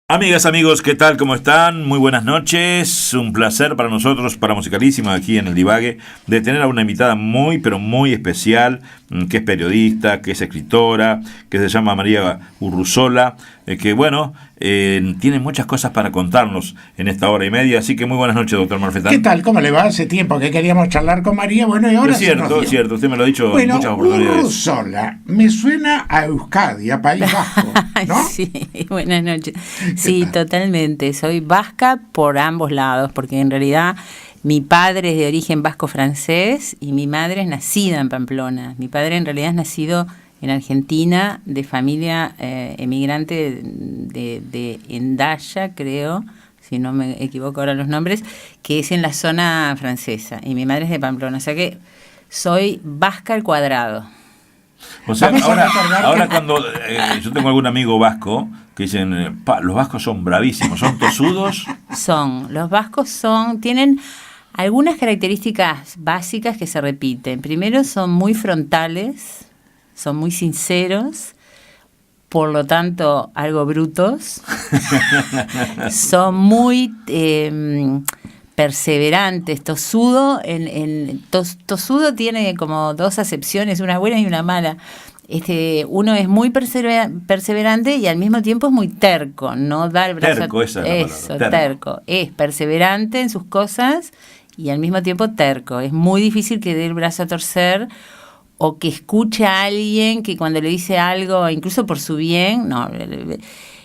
Amigas, amigos, ¿qué tal? ¿Cómo están? Muy buenas noches. Un placer para nosotros, para Musicalísima, aquí en el Divague, de tener a una invitada muy, pero muy especial, que es periodista, que es escritora, que se llama María Urruzola, que bueno, tiene muchas cosas para contarnos en esta hora y media. Así que muy buenas noches, doctor Marfetán. ¿Qué tal? ¿Cómo le va? Hace tiempo que queríamos charlar con María. Bueno, y ahora es cierto, usted me lo ha dicho en bueno, muchas oportunidades. Urruzola, me suena a Euskadi, a País Vasco, ¿no? Sí, buenas noches. Sí, totalmente. Soy vasca por ambos lados, porque en realidad mi padre es de origen vasco-francés y mi madre es nacida en Pamplona. Mi padre en realidad es nacido en Argentina, de familia emigrante de Hendaya, creo, si no me equivoco ahora los nombres, que es en la zona francesa. Y mi madre es de Pamplona, o sea que soy vasca al cuadrado. O sea, ahora cuando yo tengo algún amigo vasco que dicen, los vascos son bravísimos, son tosudos. Los vascos tienen algunas características básicas que se repiten. Primero, son muy frontales, son muy sinceros, por lo tanto, algo brutos. Son muy perseverantes. Tosudo tiene como dos acepciones, una buena y una mala. Uno es muy perseverante y al mismo tiempo es muy terco, no da el brazo. Terco, esa es la palabra. Terco. Es perseverante en sus cosas y al mismo tiempo terco. Es muy difícil que dé el brazo a torcer o que escuche a alguien que cuando le dice algo, incluso por su bien, no.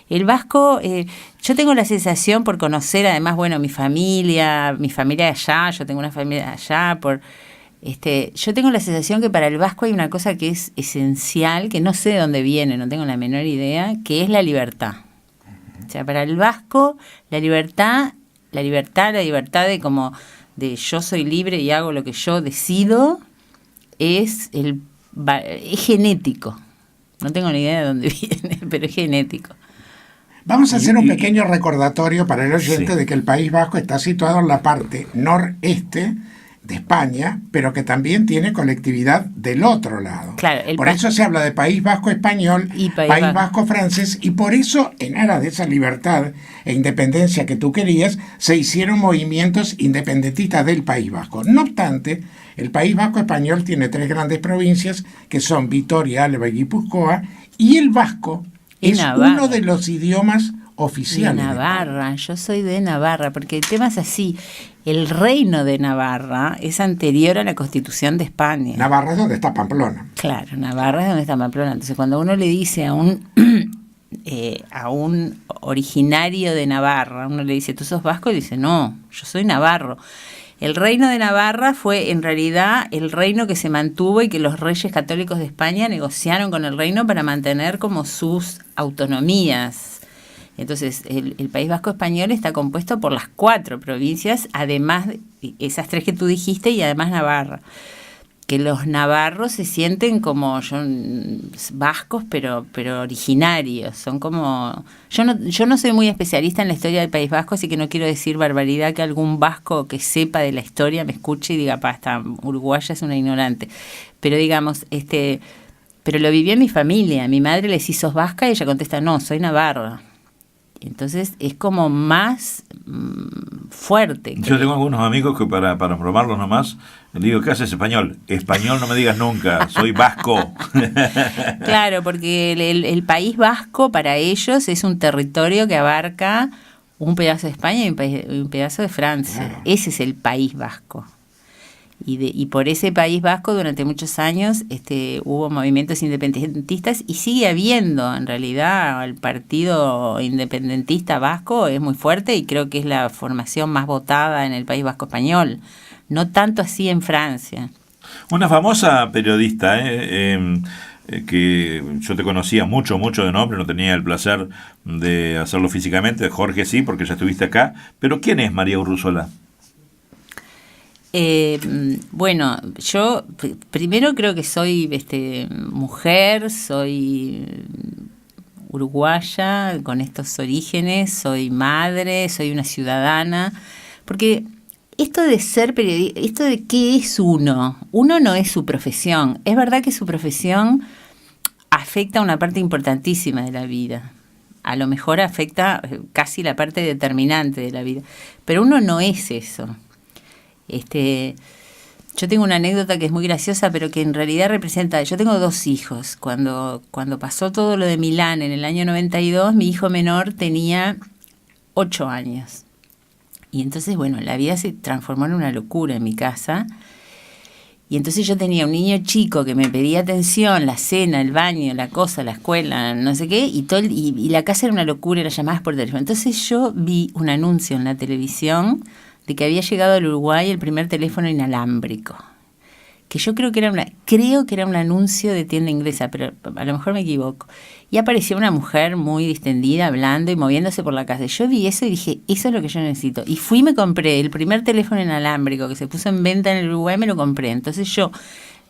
El vasco, yo tengo la sensación por conocer, además, bueno, mi familia de allá, yo tengo una familia de allá, yo tengo la sensación que para el vasco hay una cosa que es esencial, que no sé de dónde viene, no tengo la menor idea, que es la libertad. O sea, para el vasco, la libertad de yo soy libre y hago lo que yo decido, es genético. No tengo ni idea de dónde viene, pero es genético. Vamos a hacer un pequeño recordatorio para el oyente, sí, de que el País Vasco está situado en la parte noreste de España, pero que también tiene colectividad del otro lado. Claro, por eso se habla de País Vasco español, y País Vasco francés, y por eso, en aras de esa libertad e independencia que tú querías, se hicieron movimientos independentistas del País Vasco. No obstante, el País Vasco español tiene tres grandes provincias, que son Vitoria, Álava y Guipúzcoa, y el vasco es uno de los idiomas oficiales. De Navarra, yo soy de Navarra, porque el tema es así. El reino de Navarra es anterior a la Constitución de España. Navarra es donde está Pamplona. Claro, Navarra es donde está Pamplona. Entonces, cuando uno le dice a un originario de Navarra, uno le dice, ¿tú sos vasco? Y dice, no, yo soy navarro. El reino de Navarra fue en realidad el reino que se mantuvo y que los reyes católicos de España negociaron con el reino para mantener como sus autonomías. Entonces, el País Vasco español está compuesto por las 4 provincias, además de esas 3 que tú dijiste, y además Navarra. Que los navarros se sienten como vascos, pero originarios. Son como... Yo no soy muy especialista en la historia del País Vasco, así que no quiero decir barbaridad que algún vasco que sepa de la historia me escuche y diga, esta uruguaya es una ignorante. Pero digamos, pero lo viví en mi familia. Mi madre le decía, ¿sos vasca? Y ella contesta, no, soy navarra. Entonces es como más fuerte. Yo tengo algunos amigos que para probarlos nomás, le digo, ¿qué haces español? Español no me digas nunca, soy vasco. Claro, porque el País Vasco para ellos es un territorio que abarca un pedazo de España y un pedazo de Francia. Claro. Ese es el País Vasco. Y por ese País Vasco durante muchos años hubo movimientos independentistas y sigue habiendo. En realidad el partido independentista vasco es muy fuerte y creo que es la formación más votada en el País Vasco español, no tanto así en Francia. Una famosa periodista que yo te conocía mucho de nombre, no tenía el placer de hacerlo físicamente, Jorge sí, porque ya estuviste acá, pero ¿quién es María Urruzola? Bueno, yo primero creo que soy mujer, soy uruguaya con estos orígenes, soy madre, soy una ciudadana, porque esto de ser periodista, esto de qué es uno no es su profesión. Es verdad que su profesión afecta a una parte importantísima de la vida. a lo mejor afecta casi la parte determinante de la vida. Pero uno no es eso. Yo tengo una anécdota que es muy graciosa, pero que en realidad representa... Yo tengo 2 hijos. Cuando pasó todo lo de Milán en el año 92, mi hijo menor tenía 8 años. Y entonces, bueno, la vida se transformó en una locura en mi casa. Y entonces yo tenía un niño chico que me pedía atención, la cena, el baño, la cosa, la escuela, no sé qué, y la casa era una locura, las llamadas por teléfono. Entonces yo vi un anuncio en la televisión de que había llegado al Uruguay el primer teléfono inalámbrico, que yo creo que era un anuncio de tienda inglesa, pero a lo mejor me equivoco. Y apareció una mujer muy distendida, hablando y moviéndose por la casa. Yo vi eso y dije, eso es lo que yo necesito. Y fui y me compré el primer teléfono inalámbrico que se puso en venta en el Uruguay, me lo compré. Entonces yo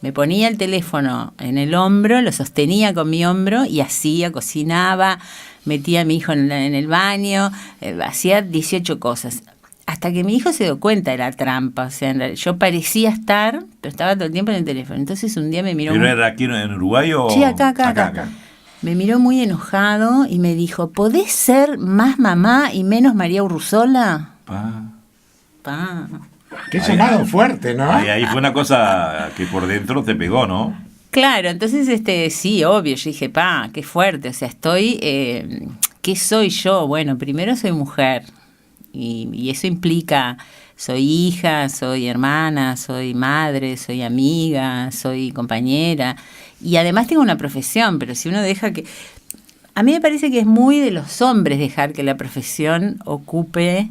me ponía el teléfono en el hombro, lo sostenía con mi hombro y hacía, cocinaba, metía a mi hijo en el baño, hacía 18 cosas. Hasta que mi hijo se dio cuenta de la trampa. O sea, yo parecía estar, pero estaba todo el tiempo en el teléfono. Entonces un día me miró... ¿Pero era aquí en Uruguay o...? Sí, acá. Me miró muy enojado y me dijo, ¿podés ser más mamá y menos María Urruzola? Pa. Qué sonado fuerte, ¿no? Ahí fue una cosa que por dentro te pegó, ¿no? Claro, entonces sí, obvio. Yo dije, qué fuerte. O sea, ¿qué soy yo? Bueno, primero soy mujer. Y eso implica, soy hija, soy hermana, soy madre, soy amiga, soy compañera. Y además tengo una profesión, pero si uno deja que... A mí me parece que es muy de los hombres dejar que la profesión ocupe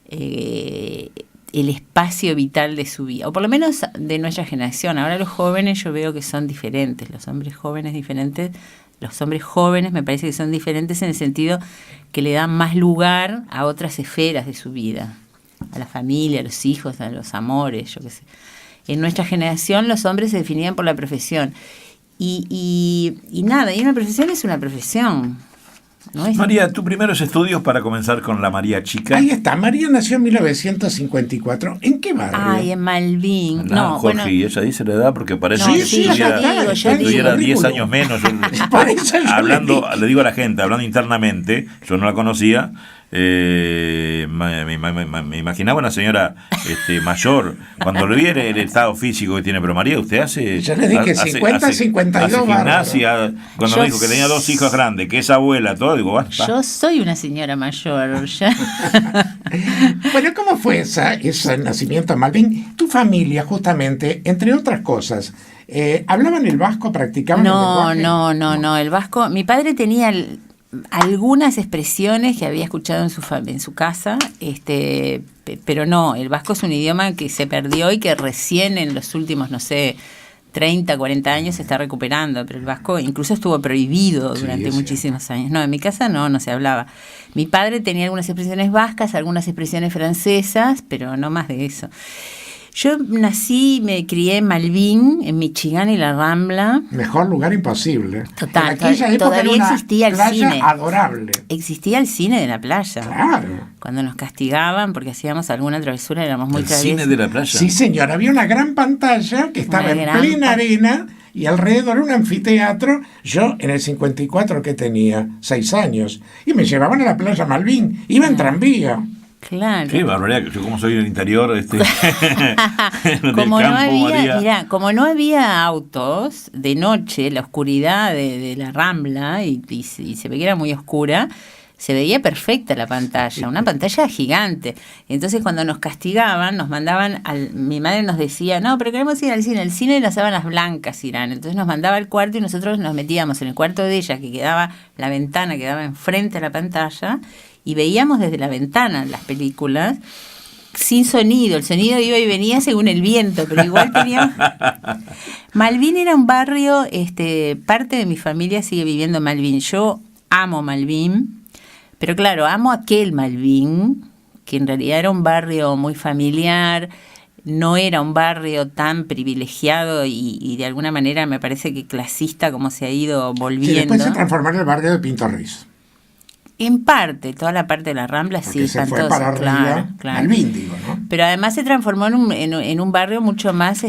el espacio vital de su vida, o por lo menos de nuestra generación. Ahora los jóvenes yo veo que son diferentes, los hombres jóvenes diferentes. Los hombres jóvenes me parece que son diferentes en el sentido que le dan más lugar a otras esferas de su vida, a la familia, a los hijos, a los amores, yo qué sé. En nuestra generación los hombres se definían por la profesión. Y nada, y una profesión es una profesión. ¿No es? María, tus primeros estudios para comenzar con la María chica. Ahí está, María nació en 1954. ¿En qué barrio? Ay, en Malvin. No, Jorge, bueno, y ella dice la edad porque parece No, que sí, ya tuviera digo. 10 años menos. Por eso yo Hablando, le digo a la gente, hablando internamente, yo no la conocía, me imaginaba una señora mayor. Cuando le vi el estado físico que tiene, pero María, usted hace... Yo le dije 52 hace gimnasia. bárbaro. Cuando me dijo que tenía 2 hijos grandes, que es abuela, todo, digo, basta. Yo soy una señora mayor ya. Bueno, ¿cómo fue ese nacimiento en Malvin? Tu familia, justamente, entre otras cosas, ¿hablaban el vasco? ¿Practicaban el lenguaje? No, el vasco... Mi padre tenía algunas expresiones que había escuchado en su casa, pero no, el vasco es un idioma que se perdió y que recién en los últimos, 30, 40 años se está recuperando, pero el vasco incluso estuvo prohibido durante muchísimos años. No, en mi casa no se hablaba. Mi padre tenía algunas expresiones vascas, algunas expresiones francesas, pero no más de eso. Yo nací, me crié en Malvin, en Michigan y la Rambla. Mejor lugar imposible. Total, En aquella época todavía era una existía el playa cine. adorable. Existía el cine de la playa. Claro. Cuando nos castigaban porque hacíamos alguna travesura, éramos muy ¿El traviesos. cine de la playa? Sí, señor, había una gran pantalla que estaba en plena arena y alrededor un anfiteatro. Yo en el 54 que tenía 6 años y me llevaban a la playa Malvin, iba en tranvía. Claro. Qué barbaridad, yo como soy del interior, del como campo, no había, María. mirá, como no había autos de noche, la oscuridad de la Rambla y se ve que era muy oscura, se veía perfecta la pantalla, una pantalla gigante. Entonces cuando nos castigaban, nos mandaban, mi madre nos decía, no, pero queremos ir al cine, el cine de las sábanas blancas irán. Entonces nos mandaba al cuarto y nosotros nos metíamos en el cuarto de ella, que quedaba, la ventana quedaba enfrente a la pantalla, y veíamos desde la ventana las películas sin sonido. El sonido iba y venía según el viento, pero igual teníamos... Malvin era un barrio, parte de mi familia sigue viviendo en Malvin. Yo amo Malvin, pero claro, amo aquel Malvin, que en realidad era un barrio muy familiar, no era un barrio tan privilegiado y de alguna manera me parece que clasista como se ha ido volviendo. Sí, después se transformó en el barrio de Pinto Ruiz. En parte, toda la parte de la Rambla, Porque sí, se fue espantosa, para arriba, Malvin, digo, ¿no? Pero además se transformó en un barrio mucho más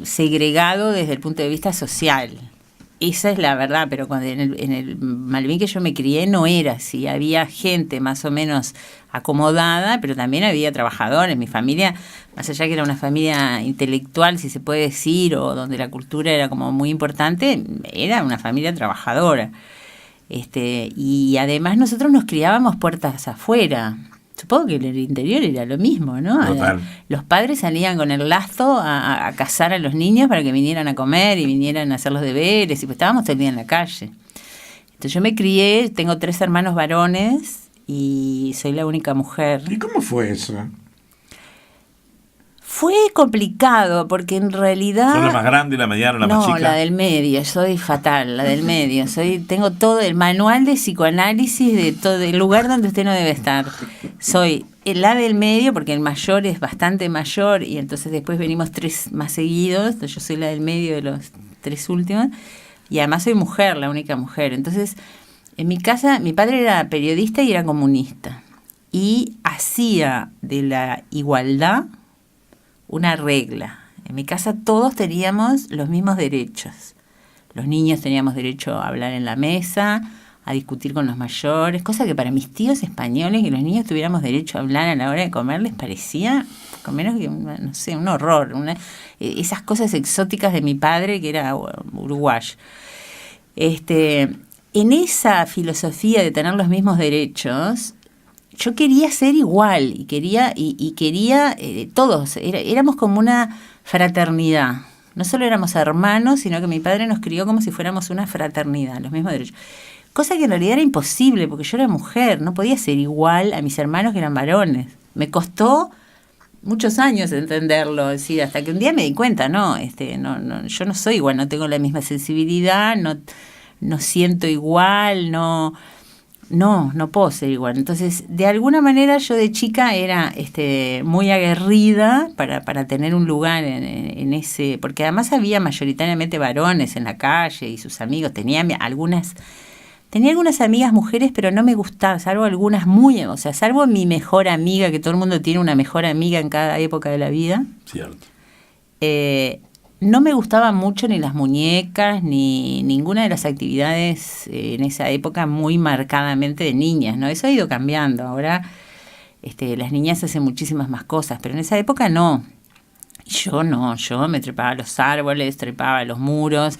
segregado desde el punto de vista social. Esa es la verdad, pero cuando en el Malvin que yo me crié no era así. Había gente más o menos acomodada, pero también había trabajadores. Mi familia, más allá que era una familia intelectual, si se puede decir, o donde la cultura era como muy importante, era una familia trabajadora. Y además nosotros nos criábamos puertas afuera. Supongo que en el interior era lo mismo, ¿no? Total. Los padres salían con el lazo a cazar a los niños para que vinieran a comer y vinieran a hacer los deberes, y pues estábamos todo el día en la calle. Entonces yo me crié, tengo 3 hermanos varones y soy la única mujer. ¿Y cómo fue eso? Fue complicado porque en realidad... ¿Son la más grande, la mediana, la más chica? No, la del medio, soy fatal, la del medio. Tengo todo el manual de psicoanálisis de todo el lugar donde usted no debe estar. Soy la del medio porque el mayor es bastante mayor y entonces después venimos 3 más seguidos. Entonces yo soy la del medio de los 3 últimos y además soy mujer, la única mujer. Entonces en mi casa mi padre era periodista y era comunista y hacía de la igualdad una regla. En mi casa todos teníamos los mismos derechos. Los niños teníamos derecho a hablar en la mesa, a discutir con los mayores, cosa que para mis tíos españoles que los niños tuviéramos derecho a hablar a la hora de comer les parecía, con menos que, no sé, un horror. Esas cosas exóticas de mi padre, que era uruguayo. En esa filosofía de tener los mismos derechos, yo quería ser igual y quería todos, éramos como una fraternidad. No solo éramos hermanos, sino que mi padre nos crió como si fuéramos una fraternidad, los mismos derechos. Cosa que en realidad era imposible, porque yo era mujer, no podía ser igual a mis hermanos que eran varones. Me costó muchos años entenderlo, es decir, hasta que un día me di cuenta, yo no soy igual, no tengo la misma sensibilidad, no siento igual, no puedo ser igual. Entonces, de alguna manera yo de chica era muy aguerrida para tener un lugar en ese, porque además había mayoritariamente varones en la calle y sus amigos. Tenía algunas amigas mujeres, pero no me gustaba, salvo algunas salvo mi mejor amiga, que todo el mundo tiene una mejor amiga en cada época de la vida. Cierto. No me gustaban mucho ni las muñecas, ni ninguna de las actividades en esa época muy marcadamente de niñas, ¿no? Eso ha ido cambiando. Ahora las niñas hacen muchísimas más cosas, pero en esa época no. Yo me trepaba a los árboles, trepaba a los muros,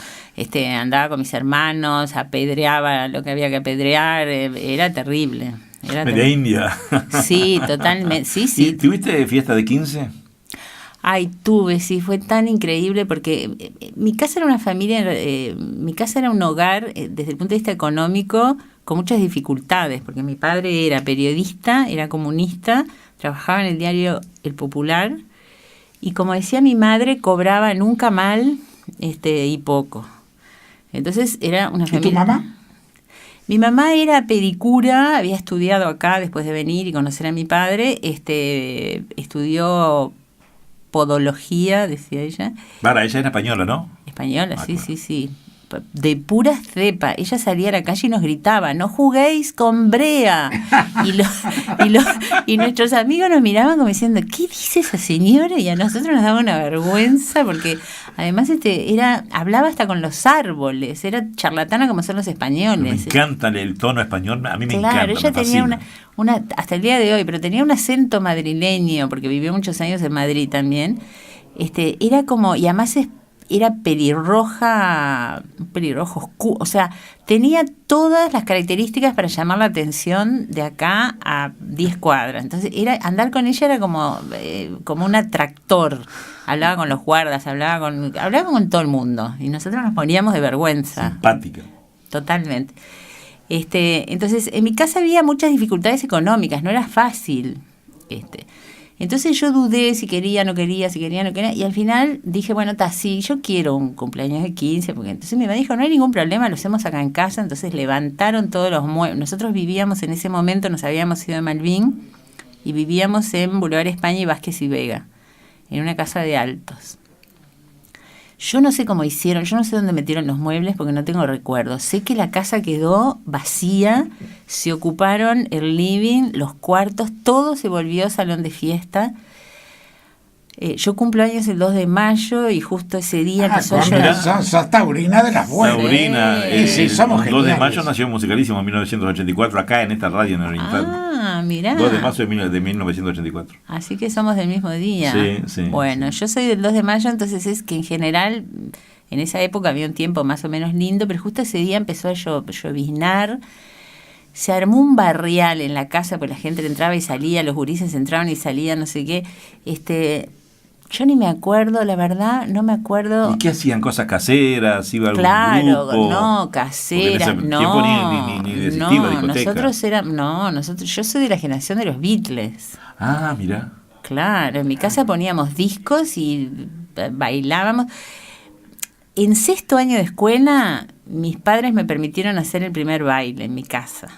andaba con mis hermanos, apedreaba lo que había que apedrear, era terrible. Media india. Sí, totalmente, sí. ¿Y tuviste fiesta de 15? Ay, tuve, sí, fue tan increíble porque mi casa era una familia, mi casa era un hogar desde el punto de vista económico con muchas dificultades, porque mi padre era periodista, era comunista, trabajaba en el diario El Popular y como decía mi madre, cobraba nunca mal y poco. Entonces era una familia... ¿Y tu mamá? Mi mamá era pedicura, había estudiado acá después de venir y conocer a mi padre, estudió podología, decía ella. Ella era española, ¿no? Española, sí. De pura cepa. Ella salía a la calle y nos gritaba, no juguéis con brea. Y nuestros amigos nos miraban como diciendo, ¿qué dice esa señora? Y a nosotros nos daba una vergüenza porque además hablaba hasta con los árboles, era charlatana como son los españoles. Me encanta el tono español, a mí me encanta. Claro, ella tenía hasta el día de hoy, pero tenía un acento madrileño, porque vivió muchos años en Madrid también. Era como, y además era pelirrojo oscuro, o sea, tenía todas las características para llamar la atención de acá a 10 cuadras. Entonces, andar con ella era como un atractor. Hablaba con los guardas, hablaba con todo el mundo, y nosotros nos poníamos de vergüenza. Simpática. Totalmente. Entonces, en mi casa había muchas dificultades económicas, no era fácil. Entonces yo dudé si quería, no quería, y al final dije, bueno, sí, yo quiero un cumpleaños de 15, porque entonces mi mamá dijo, no hay ningún problema, lo hacemos acá en casa. Entonces levantaron todos los muebles. Nosotros vivíamos en ese momento, nos habíamos ido de Malvin, y vivíamos en Boulevard España y Vázquez y Vega, en una casa de altos. Yo no sé cómo hicieron, yo no sé dónde metieron los muebles porque no tengo recuerdo. Sé que la casa quedó vacía, se ocuparon el living, los cuartos, todo se volvió salón de fiesta. Yo cumplo años el 2 de mayo y justo ese día empezó a llover. Sos taurina de las buenas. Taurina. Sí, somos el 2 de geniales. mayo nació Musicalísimo en 1984, acá en esta radio en el Oriental. Ah, mirá. 2 de mayo de 1984. Así que somos del mismo día. Sí. Bueno, yo soy del 2 de mayo, entonces es que en general, en esa época había un tiempo más o menos lindo, pero justo ese día empezó a lloviznar. Se armó un barrial en la casa, pues la gente entraba y salía, los gurises entraban y salían, no sé qué. Yo ni me acuerdo, la verdad, no me acuerdo. ¿Y qué hacían? ¿Cosas caseras? ¿Iba algún Claro, grupo? no, caseras, Porque en ese no. tiempo ni existía la discoteca. Yo soy de la generación de los Beatles. Ah, mira. Claro, en mi casa poníamos discos y bailábamos. En 6º año de escuela, mis padres me permitieron hacer el primer baile en mi casa.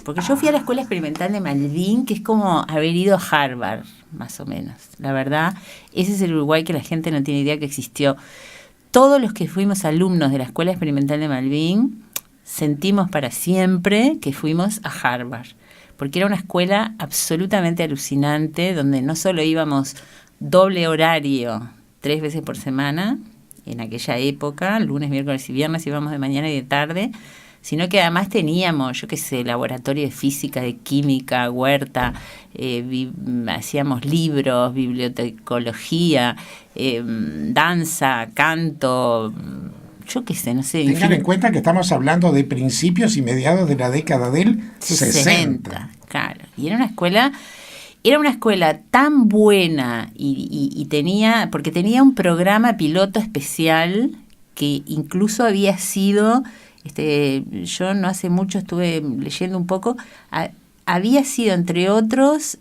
Porque yo fui a la escuela experimental de Malvin, que es como haber ido a Harvard, más o menos. La verdad, ese es el Uruguay que la gente no tiene idea que existió. Todos los que fuimos alumnos de la escuela experimental de Malvin sentimos para siempre que fuimos a Harvard. Porque era una escuela absolutamente alucinante, donde no solo íbamos doble horario 3 veces por semana, en aquella época, lunes, miércoles y viernes íbamos de mañana y de tarde, sino que además teníamos, yo qué sé, laboratorio de física, de química, huerta, hacíamos libros, bibliotecología, danza, canto, yo qué sé, no sé. Tengan en cuenta que estamos hablando de principios y mediados de la década del 60. Claro, y era una escuela tan buena y tenía, porque tenía un programa piloto especial que incluso había sido, yo no hace mucho estuve leyendo un poco, había sido entre otros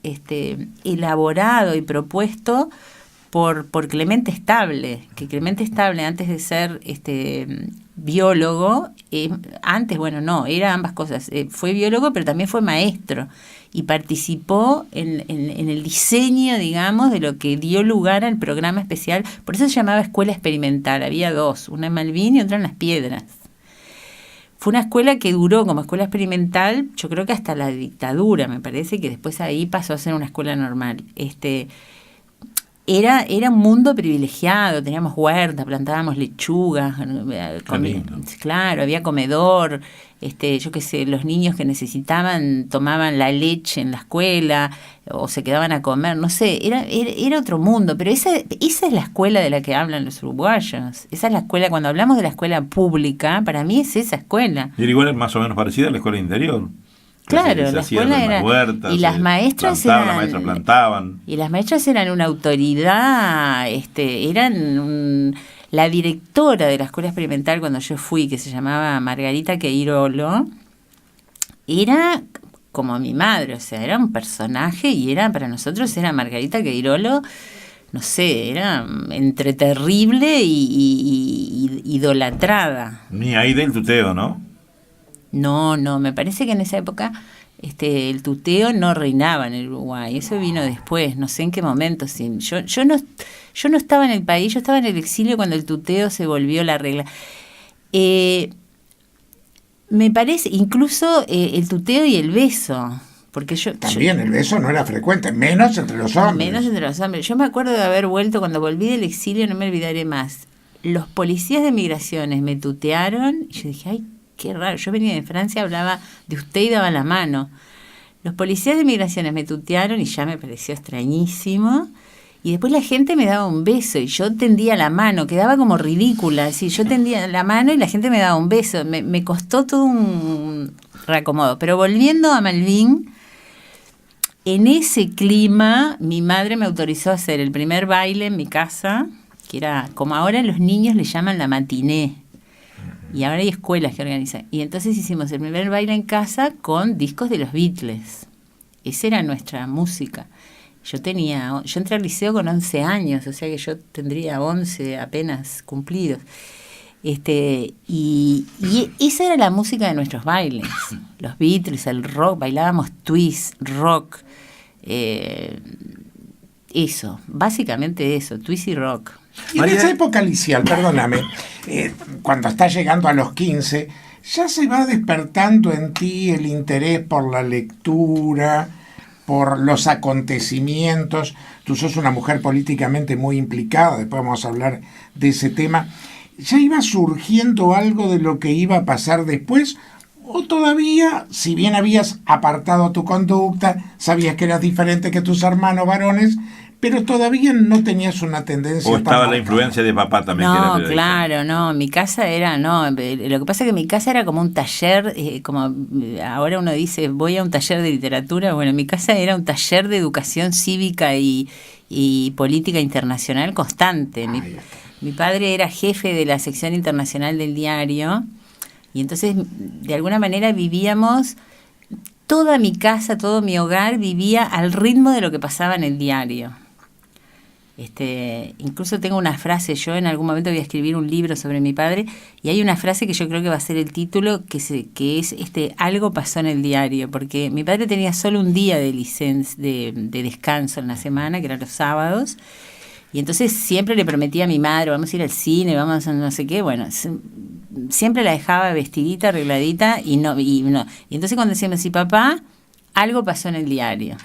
elaborado y propuesto por Clemente Estable, que Clemente Estable antes de ser biólogo, era ambas cosas, fue biólogo pero también fue maestro y participó en el diseño, digamos, de lo que dio lugar al programa especial. Por eso se llamaba Escuela Experimental. Había 2, una en Malvin y otra en Las Piedras. Fue una escuela que duró como escuela experimental, yo creo que hasta la dictadura, me parece, que después ahí pasó a ser una escuela normal. Era un mundo privilegiado, teníamos huerta, plantábamos lechugas, claro, había comedor, yo qué sé, los niños que necesitaban tomaban la leche en la escuela o se quedaban a comer, no sé, era otro mundo, pero esa es la escuela de la que hablan los uruguayos, esa es la escuela, cuando hablamos de la escuela pública, para mí es esa escuela. Y era igual más o menos parecida a la escuela interior. Claro, la escuela era huertas, y las maestras plantaban. Y las maestras eran una autoridad, la directora de la escuela experimental cuando yo fui, que se llamaba Margarita Queirolo, era como mi madre, o sea, era un personaje y para nosotros era Margarita Queirolo, no sé, era entre terrible y idolatrada. Ni ahí del tuteo, ¿no? No, me parece que en esa época el tuteo no reinaba en el Uruguay, eso vino después, no sé en qué momento. Yo no estaba en el país, yo estaba en el exilio cuando el tuteo se volvió la regla. Me parece, incluso el tuteo y el beso, porque También el beso no era frecuente, menos entre los hombres. Yo me acuerdo de haber vuelto, cuando volví del exilio, no me olvidaré más. Los policías de migraciones me tutearon y yo dije, ay, qué raro, yo venía de Francia, hablaba de usted y daba la mano. Los policías de migraciones me tutearon y ya me pareció extrañísimo. Y después la gente me daba un beso y yo tendía la mano, quedaba como ridícula. Así, yo tendía la mano y la gente me daba un beso. Me costó todo un reacomodo. Pero volviendo a Malvin, en ese clima mi madre me autorizó a hacer el primer baile en mi casa, que era como ahora los niños le llaman la matiné. Y ahora hay escuelas que organizan. Y entonces hicimos el primer baile en casa con discos de los Beatles. Esa era nuestra música. Yo entré al liceo con 11 años, o sea que yo tendría 11 apenas cumplidos. Y esa era la música de nuestros bailes. Los Beatles, el rock, bailábamos twist, rock. Eso, básicamente eso, twist y rock. Y en esa época licial, perdóname, cuando estás llegando a los 15, ya se va despertando en ti el interés por la lectura, por los acontecimientos. Tú sos una mujer políticamente muy implicada, después vamos a hablar de ese tema. ¿Ya iba surgiendo algo de lo que iba a pasar después? ¿O todavía, si bien habías apartado tu conducta, sabías que eras diferente que tus hermanos varones, pero todavía no tenías una tendencia? ¿O estaba la influencia de papá también? No, que era claro, no, mi casa era, no, lo que pasa es que mi casa era como un taller, como ahora uno dice, voy a un taller de literatura, bueno, mi casa era un taller de educación cívica y política internacional constante. Mi padre era jefe de la sección internacional del diario, y entonces, de alguna manera, vivíamos, toda mi casa, todo mi hogar vivía al ritmo de lo que pasaba en el diario. Incluso tengo una frase, yo en algún momento voy a escribir un libro sobre mi padre, y hay una frase que yo creo que va a ser el título, que es algo pasó en el diario, porque mi padre tenía solo un día de de descanso en la semana, que eran los sábados, y entonces siempre le prometía a mi madre, vamos a ir al cine, vamos a no sé qué, bueno, siempre la dejaba vestidita, arregladita, y entonces cuando decíamos, sí, papá, algo pasó en el diario.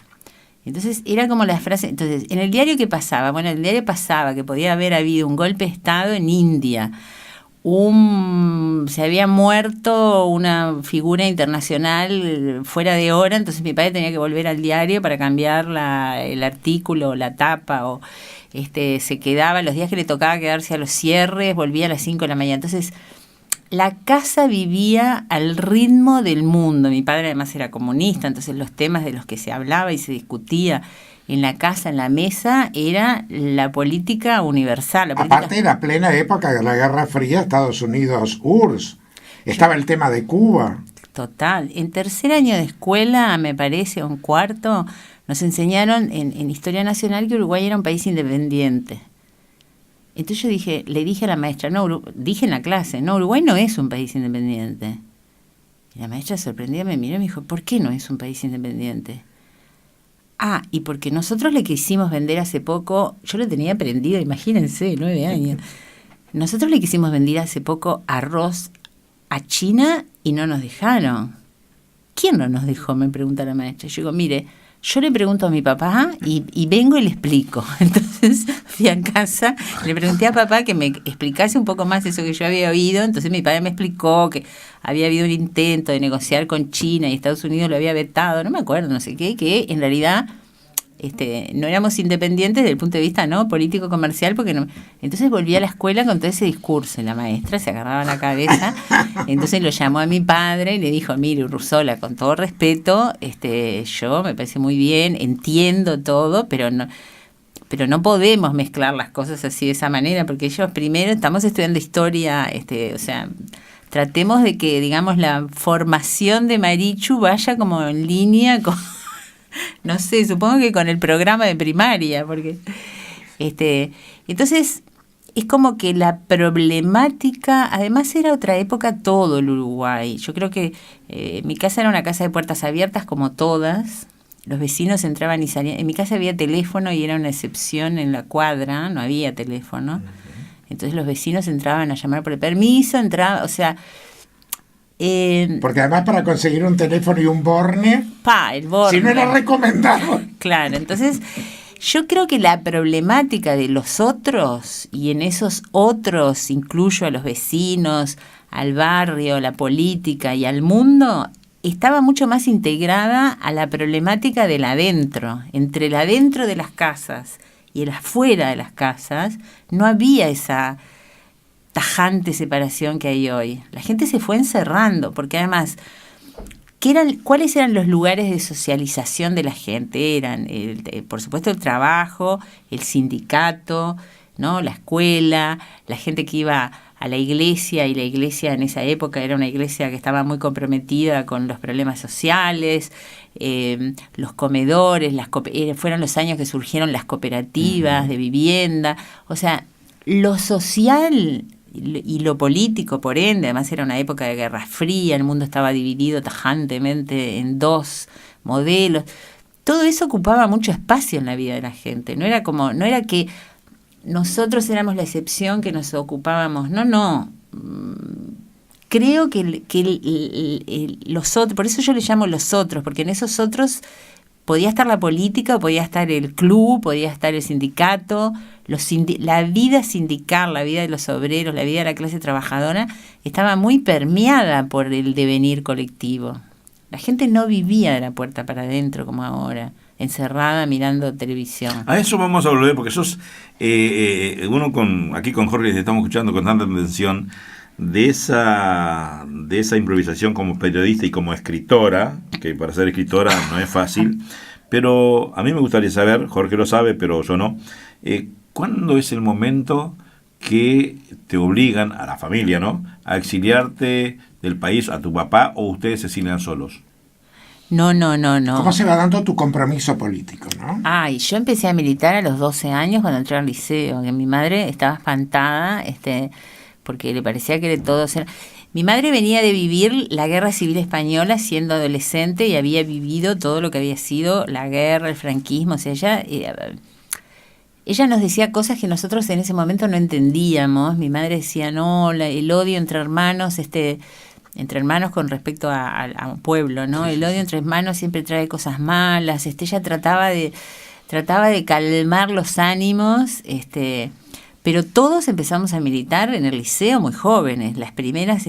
Entonces era como la frase, entonces, ¿en el diario qué pasaba? Bueno, en el diario pasaba que podía haber habido un golpe de Estado en India, se había muerto una figura internacional fuera de hora, entonces mi padre tenía que volver al diario para cambiar el artículo, la tapa, o se quedaba, los días que le tocaba quedarse a los cierres, volvía a las 5 de la mañana. Entonces, la casa vivía al ritmo del mundo. Mi padre además era comunista, entonces los temas de los que se hablaba y se discutía en la casa, en la mesa, era la política universal. Aparte era plena época de la Guerra Fría, Estados Unidos, URSS. Estaba el tema de Cuba. Total. En tercer año de escuela, me parece, o en cuarto, nos enseñaron en Historia Nacional que Uruguay era un país independiente. Entonces yo le dije a la maestra, dije en la clase, Uruguay no es un país independiente. Y la maestra sorprendida me miró y me dijo, ¿por qué no es un país independiente? Y porque nosotros le quisimos vender hace poco, yo lo tenía aprendido, imagínense, 9 años. Nosotros le quisimos vender hace poco arroz a China y no nos dejaron. ¿Quién no nos dejó?, me pregunta la maestra. Yo digo, mire, yo le pregunto a mi papá y vengo y le explico. Entonces fui a casa, le pregunté a papá que me explicase un poco más eso que yo había oído. Entonces mi padre me explicó que había habido un intento de negociar con China y Estados Unidos lo había vetado, no me acuerdo, no sé qué, que en realidad no éramos independientes desde el punto de vista político comercial, porque no. Entonces volví a la escuela con todo ese discurso y la maestra se agarraba la cabeza. Entonces lo llamó a mi padre y le dijo, mire, Urruzola, con todo respeto, yo me parece muy bien, entiendo todo, pero no podemos mezclar las cosas así de esa manera, porque ellos primero estamos estudiando historia, o sea, tratemos de que, digamos, la formación de Marichu vaya como en línea con no sé, supongo que con el programa de primaria, porque entonces es como que la problemática, además era otra época todo el Uruguay. Yo creo que mi casa era una casa de puertas abiertas como todas, los vecinos entraban y salían. En mi casa había teléfono y era una excepción en la cuadra, no había teléfono. Entonces los vecinos entraban a llamar por el permiso, o sea. Porque además para conseguir un teléfono y un borne, el borne, si no era recomendado. Claro, entonces yo creo que la problemática de los otros, y en esos otros incluyo a los vecinos, al barrio, la política y al mundo, estaba mucho más integrada a la problemática del adentro. Entre el adentro de las casas y el afuera de las casas no había esa tajante separación que hay hoy. La gente se fue encerrando, porque además, ¿cuáles eran los lugares de socialización de la gente? Eran, por supuesto, el trabajo, el sindicato, ¿no?, la escuela, la gente que iba a la iglesia, y la iglesia en esa época era una iglesia que estaba muy comprometida con los problemas sociales, los comedores, fueron los años que surgieron las cooperativas de vivienda. O sea, lo social y lo político, por ende, además era una época de Guerra Fría, el mundo estaba dividido tajantemente en dos modelos. Todo eso ocupaba mucho espacio en la vida de la gente. No era que nosotros éramos la excepción, que nos ocupábamos. No. Creo que los otros, por eso yo le llamo los otros, porque en esos otros podía estar la política, podía estar el club, podía estar el sindicato, la vida sindical, la vida de los obreros, la vida de la clase trabajadora, estaba muy permeada por el devenir colectivo. La gente no vivía de la puerta para adentro como ahora, encerrada mirando televisión. A eso vamos a volver, porque sos aquí con Jorge estamos escuchando con tanta atención de esa improvisación como periodista y como escritora, que para ser escritora no es fácil, pero a mí me gustaría saber, Jorge lo sabe, pero yo no, ¿cuándo es el momento que te obligan a la familia, ¿no?, a exiliarte del país, a tu papá, o ustedes se exilian solos? No. ¿Cómo se va dando tu compromiso político, no? Y yo empecé a militar a los 12 años cuando entré al liceo, que mi madre estaba espantada, porque le parecía que todos eran... Mi madre venía de vivir la Guerra Civil Española siendo adolescente y había vivido todo lo que había sido la guerra, el franquismo, o sea, ella nos decía cosas que nosotros en ese momento no entendíamos. Mi madre decía, no, el odio entre hermanos, entre hermanos con respecto a un pueblo, ¿no? El odio entre hermanos siempre trae cosas malas. Ella trataba de calmar los ánimos, pero todos empezamos a militar en el liceo muy jóvenes. Las primeras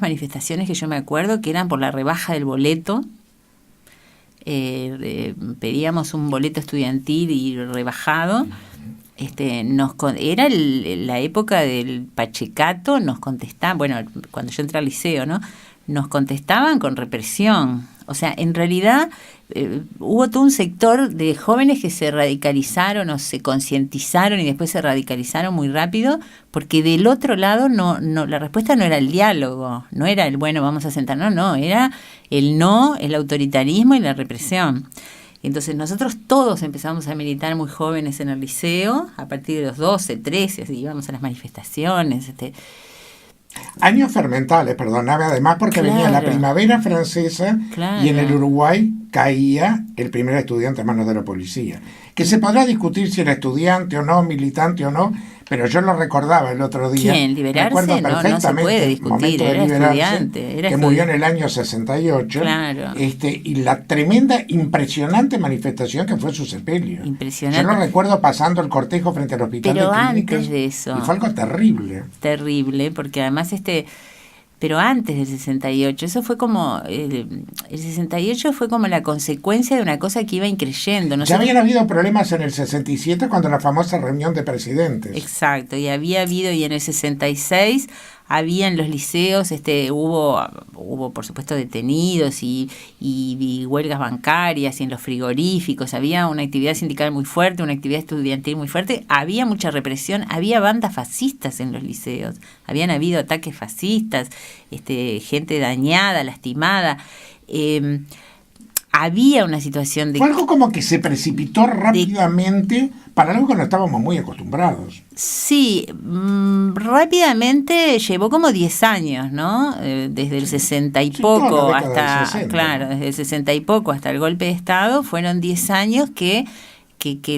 manifestaciones que yo me acuerdo que eran por la rebaja del boleto. Pedíamos un boleto estudiantil y rebajado. Era la época del Pachecato, nos contestaban, bueno, cuando yo entré al liceo, ¿no?, nos contestaban con represión. O sea, en realidad hubo todo un sector de jóvenes que se radicalizaron o se concientizaron y después se radicalizaron muy rápido, porque del otro lado la respuesta no era el diálogo, no era el bueno, vamos a sentarnos, no, era el no, el autoritarismo y la represión. Entonces nosotros todos empezamos a militar muy jóvenes en el liceo, a partir de los 12, 13, así, íbamos a las manifestaciones. Años fermentales, perdóname, además porque venía la primavera francesa y en el Uruguay caía el primer estudiante a manos de la policía. Que se podrá discutir si era estudiante o no, militante o no, pero yo lo recordaba el otro día. ¿Quién? ¿Liberarse? No se puede discutir, era estudiante. Que murió en el año 68. Claro. Y la tremenda, impresionante manifestación que fue su sepelio. Impresionante. Yo lo recuerdo pasando el cortejo frente al hospital pero de Clínicas. Antes de eso. Y fue algo terrible. Terrible, porque además pero antes del 68, eso fue como, el 68 fue como la consecuencia de una cosa que iba increyendo. Ya habían habido problemas en el 67 cuando la famosa reunión de presidentes. Exacto, y en el 66 había en los liceos, hubo por supuesto detenidos y huelgas bancarias y en los frigoríficos, había una actividad sindical muy fuerte, una actividad estudiantil muy fuerte, había mucha represión, había bandas fascistas en los liceos, habían habido ataques fascistas, gente dañada, lastimada, había una situación de... Fue algo como que se precipitó rápidamente para algo que no estábamos muy acostumbrados. Sí, rápidamente llevó como 10 años, ¿no? Desde el 60 y poco hasta... 60, claro, desde el 60 y poco hasta el golpe de Estado, fueron 10 años que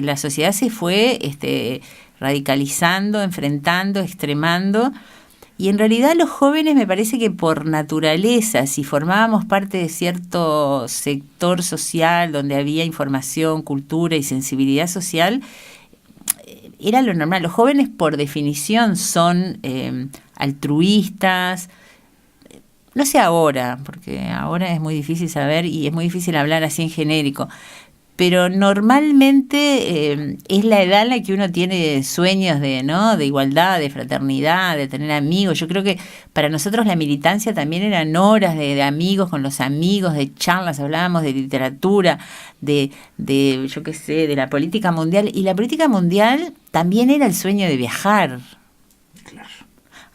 la sociedad se fue radicalizando, enfrentando, extremando. Y en realidad los jóvenes, me parece que por naturaleza, si formábamos parte de cierto sector social donde había información, cultura y sensibilidad social, era lo normal. Los jóvenes por definición son altruistas. No sé ahora, porque ahora es muy difícil saber y es muy difícil hablar así en genérico. Pero normalmente es la edad en la que uno tiene sueños de igualdad, de fraternidad, de tener amigos. Yo creo que para nosotros la militancia también eran horas de amigos con los amigos, de charlas, hablábamos de literatura, de yo qué sé, de la política mundial. Y la política mundial también era el sueño de viajar. Claro.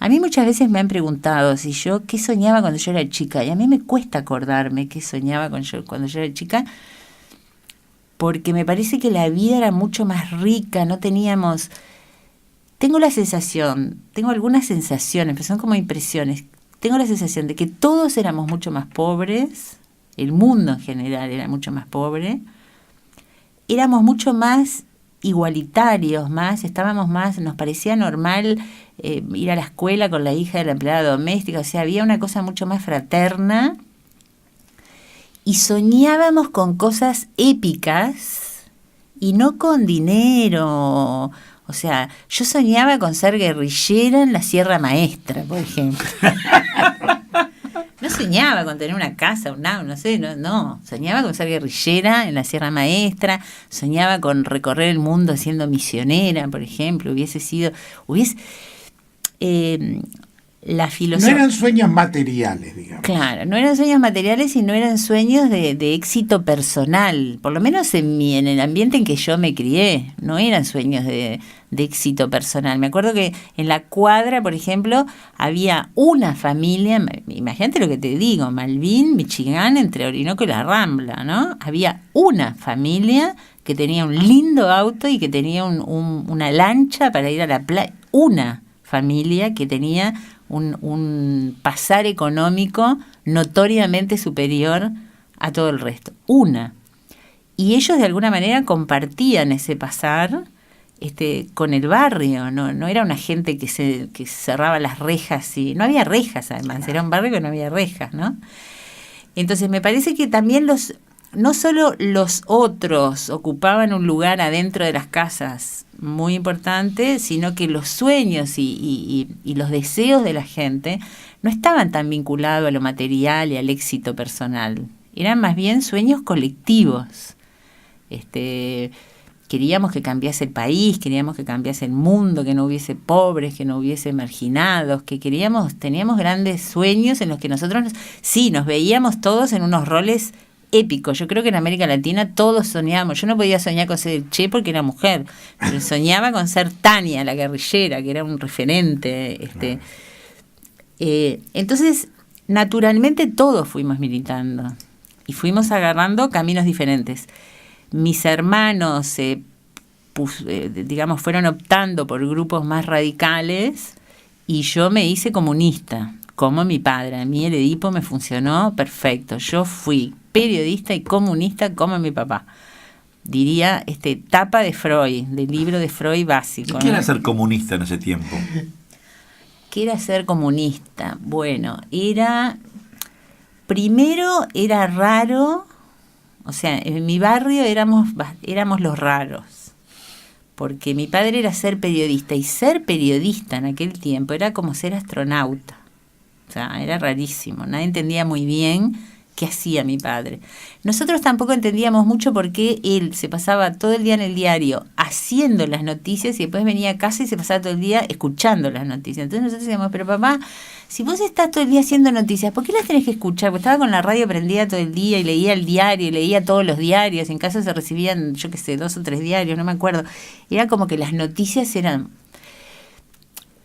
A mí muchas veces me han preguntado si yo qué soñaba cuando yo era chica. Y a mí me cuesta acordarme qué soñaba cuando yo era chica, porque me parece que la vida era mucho más rica, no teníamos... Tengo algunas sensaciones, pero son como impresiones. Tengo la sensación de que todos éramos mucho más pobres, el mundo en general era mucho más pobre, éramos mucho más igualitarios, estábamos más, nos parecía normal ir a la escuela con la hija de la empleada doméstica, o sea, había una cosa mucho más fraterna. y soñábamos con cosas épicas y no con dinero. O sea, yo soñaba con ser guerrillera en la Sierra Maestra, por ejemplo. No soñaba con tener una casa, no sé, no. Soñaba con ser guerrillera en la Sierra Maestra, soñaba con recorrer el mundo siendo misionera, por ejemplo. La filosofía. No eran sueños materiales, digamos. Claro, no eran sueños materiales y no eran sueños de éxito personal, por lo menos en el ambiente en que yo me crié, no eran sueños de éxito personal. Me acuerdo que en la cuadra, por ejemplo, había una familia, imagínate lo que te digo, Malvin, Michigan, entre Orinoco y La Rambla, ¿no? Había una familia que tenía un lindo auto y que tenía una lancha para ir a la playa, una familia que tenía un pasar económico notoriamente superior a todo el resto. Una. Y ellos de alguna manera compartían ese pasar con el barrio. No era una gente que cerraba las rejas. Y no había rejas, además. Era un barrio que no había rejas, ¿no? Entonces me parece que también no solo los otros ocupaban un lugar adentro de las casas muy importante, sino que los sueños y los deseos de la gente no estaban tan vinculados a lo material y al éxito personal. Eran más bien sueños colectivos. Queríamos que cambiase el país, queríamos que cambiase el mundo, que no hubiese pobres, que no hubiese marginados, teníamos grandes sueños en los que nosotros nos veíamos todos en unos roles épicos. Yo creo que en América Latina todos soñábamos. Yo no podía soñar con ser el Che porque era mujer, pero soñaba con ser Tania, la guerrillera, que era un referente. Entonces, naturalmente todos fuimos militando y fuimos agarrando caminos diferentes. Mis hermanos, fueron optando por grupos más radicales y yo me hice comunista, como mi padre. A mí el Edipo me funcionó perfecto. Yo fui periodista y comunista como mi papá. Diría, tapa de Freud, del libro de Freud básico. ¿Qué era ser comunista en ese tiempo? ¿Qué era ser comunista? Bueno, primero era raro, o sea, en mi barrio éramos los raros, porque mi padre era ser periodista, y ser periodista en aquel tiempo era como ser astronauta. O sea, era rarísimo, nadie entendía muy bien qué hacía mi padre. Nosotros tampoco entendíamos mucho por qué él se pasaba todo el día en el diario haciendo las noticias y después venía a casa y se pasaba todo el día escuchando las noticias. Entonces nosotros decíamos, pero papá, si vos estás todo el día haciendo noticias, ¿por qué las tenés que escuchar? Porque estaba con la radio prendida todo el día y leía el diario, y leía todos los diarios. En casa se recibían, 2 o 3 diarios, no me acuerdo. Era como que las noticias eran...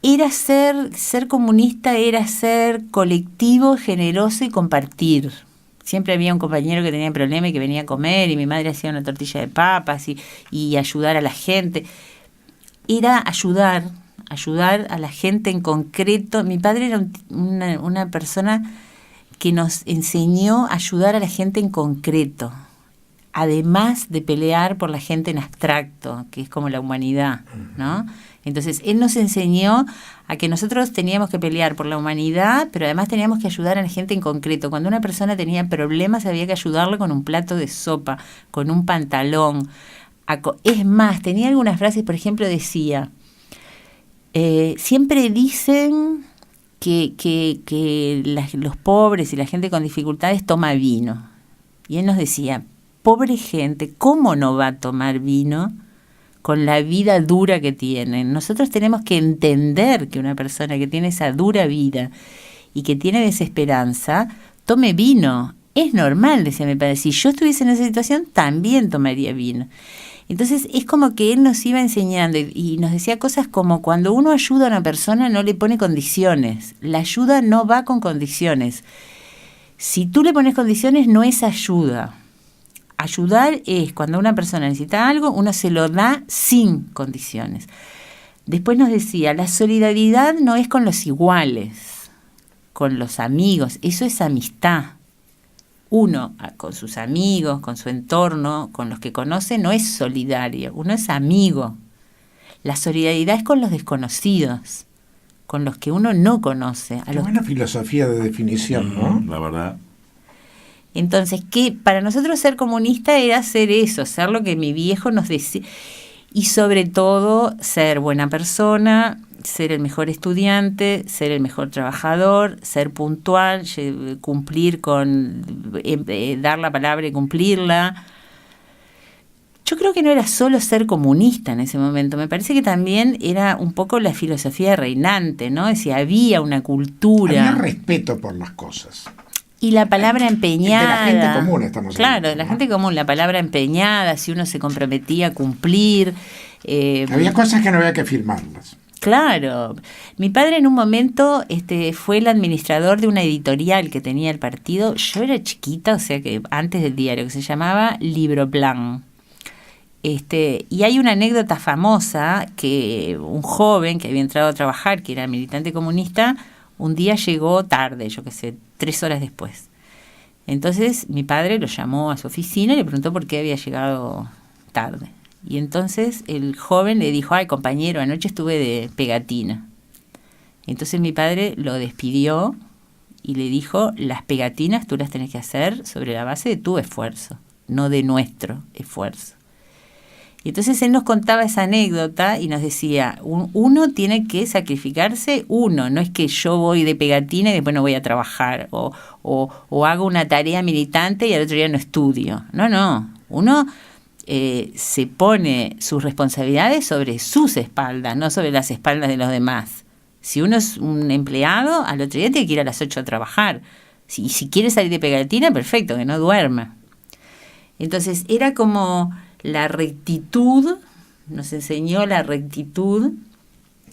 Era ser comunista, era ser colectivo, generoso y compartir. Siempre había un compañero que tenía problema y que venía a comer, y mi madre hacía una tortilla de papas y ayudar a la gente. Era ayudar a la gente en concreto. Mi padre era una persona que nos enseñó a ayudar a la gente en concreto, además de pelear por la gente en abstracto, que es como la humanidad, ¿no? Entonces, él nos enseñó a que nosotros teníamos que pelear por la humanidad, pero además teníamos que ayudar a la gente en concreto. Cuando una persona tenía problemas, había que ayudarle con un plato de sopa, con un pantalón. Es más, tenía algunas frases, por ejemplo, decía, siempre dicen que los pobres y la gente con dificultades toma vino. Y él nos decía, pobre gente, ¿cómo no va a tomar vino con la vida dura que tienen? Nosotros tenemos que entender que una persona que tiene esa dura vida y que tiene desesperanza, tome vino. Es normal, decía mi padre. Si yo estuviese en esa situación, también tomaría vino. Entonces es como que él nos iba enseñando y nos decía cosas como: cuando uno ayuda a una persona no le pone condiciones. La ayuda no va con condiciones. Si tú le pones condiciones, no es ayuda. Ayudar es cuando una persona necesita algo, uno se lo da sin condiciones. Después nos decía, la solidaridad no es con los iguales, con los amigos, eso es amistad. Uno con sus amigos, con su entorno, con los que conoce, no es solidario, uno es amigo. La solidaridad es con los desconocidos, con los que uno no conoce. Qué buena filosofía de definición, ¿no? La verdad. Entonces, que para nosotros ser comunista era ser eso, ser lo que mi viejo nos decía, y sobre todo ser buena persona, ser el mejor estudiante, ser el mejor trabajador, ser puntual, cumplir con, dar la palabra y cumplirla. Yo creo que no era solo ser comunista en ese momento, me parece que también era un poco la filosofía reinante, ¿no? Es decir, había una cultura. Había respeto por las cosas. Y la palabra empeñada. De la gente común estamos hablando. Claro, de la gente común, la palabra empeñada, si uno se comprometía a cumplir. Había cosas que no había que firmarlas. Claro. Mi padre en un momento fue el administrador de una editorial que tenía el partido. Yo era chiquita, o sea que antes del diario, que se llamaba Libroplan. Y hay una anécdota famosa que un joven que había entrado a trabajar, que era militante comunista, un día llegó tarde, yo qué sé, 3 horas después. Entonces mi padre lo llamó a su oficina y le preguntó por qué había llegado tarde. Y entonces el joven le dijo, ay compañero, anoche estuve de pegatina. Entonces mi padre lo despidió y le dijo, las pegatinas tú las tenés que hacer sobre la base de tu esfuerzo, no de nuestro esfuerzo. Y entonces él nos contaba esa anécdota y nos decía, uno tiene que sacrificarse uno, no es que yo voy de pegatina y después no voy a trabajar o hago una tarea militante y al otro día no estudio. No, uno se pone sus responsabilidades sobre sus espaldas, no sobre las espaldas de los demás. Si uno es un empleado, al otro día tiene que ir a las 8 a trabajar. Si quiere salir de pegatina, perfecto, que no duerma. Entonces era como la rectitud, nos enseñó la rectitud.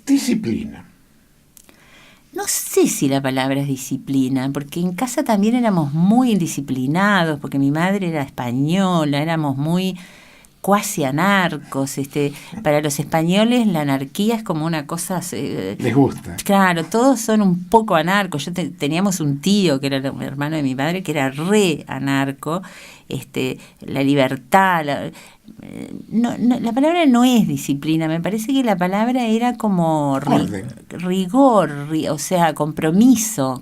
Disciplina. No sé si la palabra es disciplina, porque en casa también éramos muy indisciplinados, porque mi madre era española, éramos muy cuasi anarcos. Para los españoles la anarquía es como una cosa... Les gusta. Claro, todos son un poco anarcos. Teníamos un tío que era el hermano de mi padre que era re anarco. La libertad... la palabra no es disciplina, me parece que la palabra era como rigor, o sea, compromiso,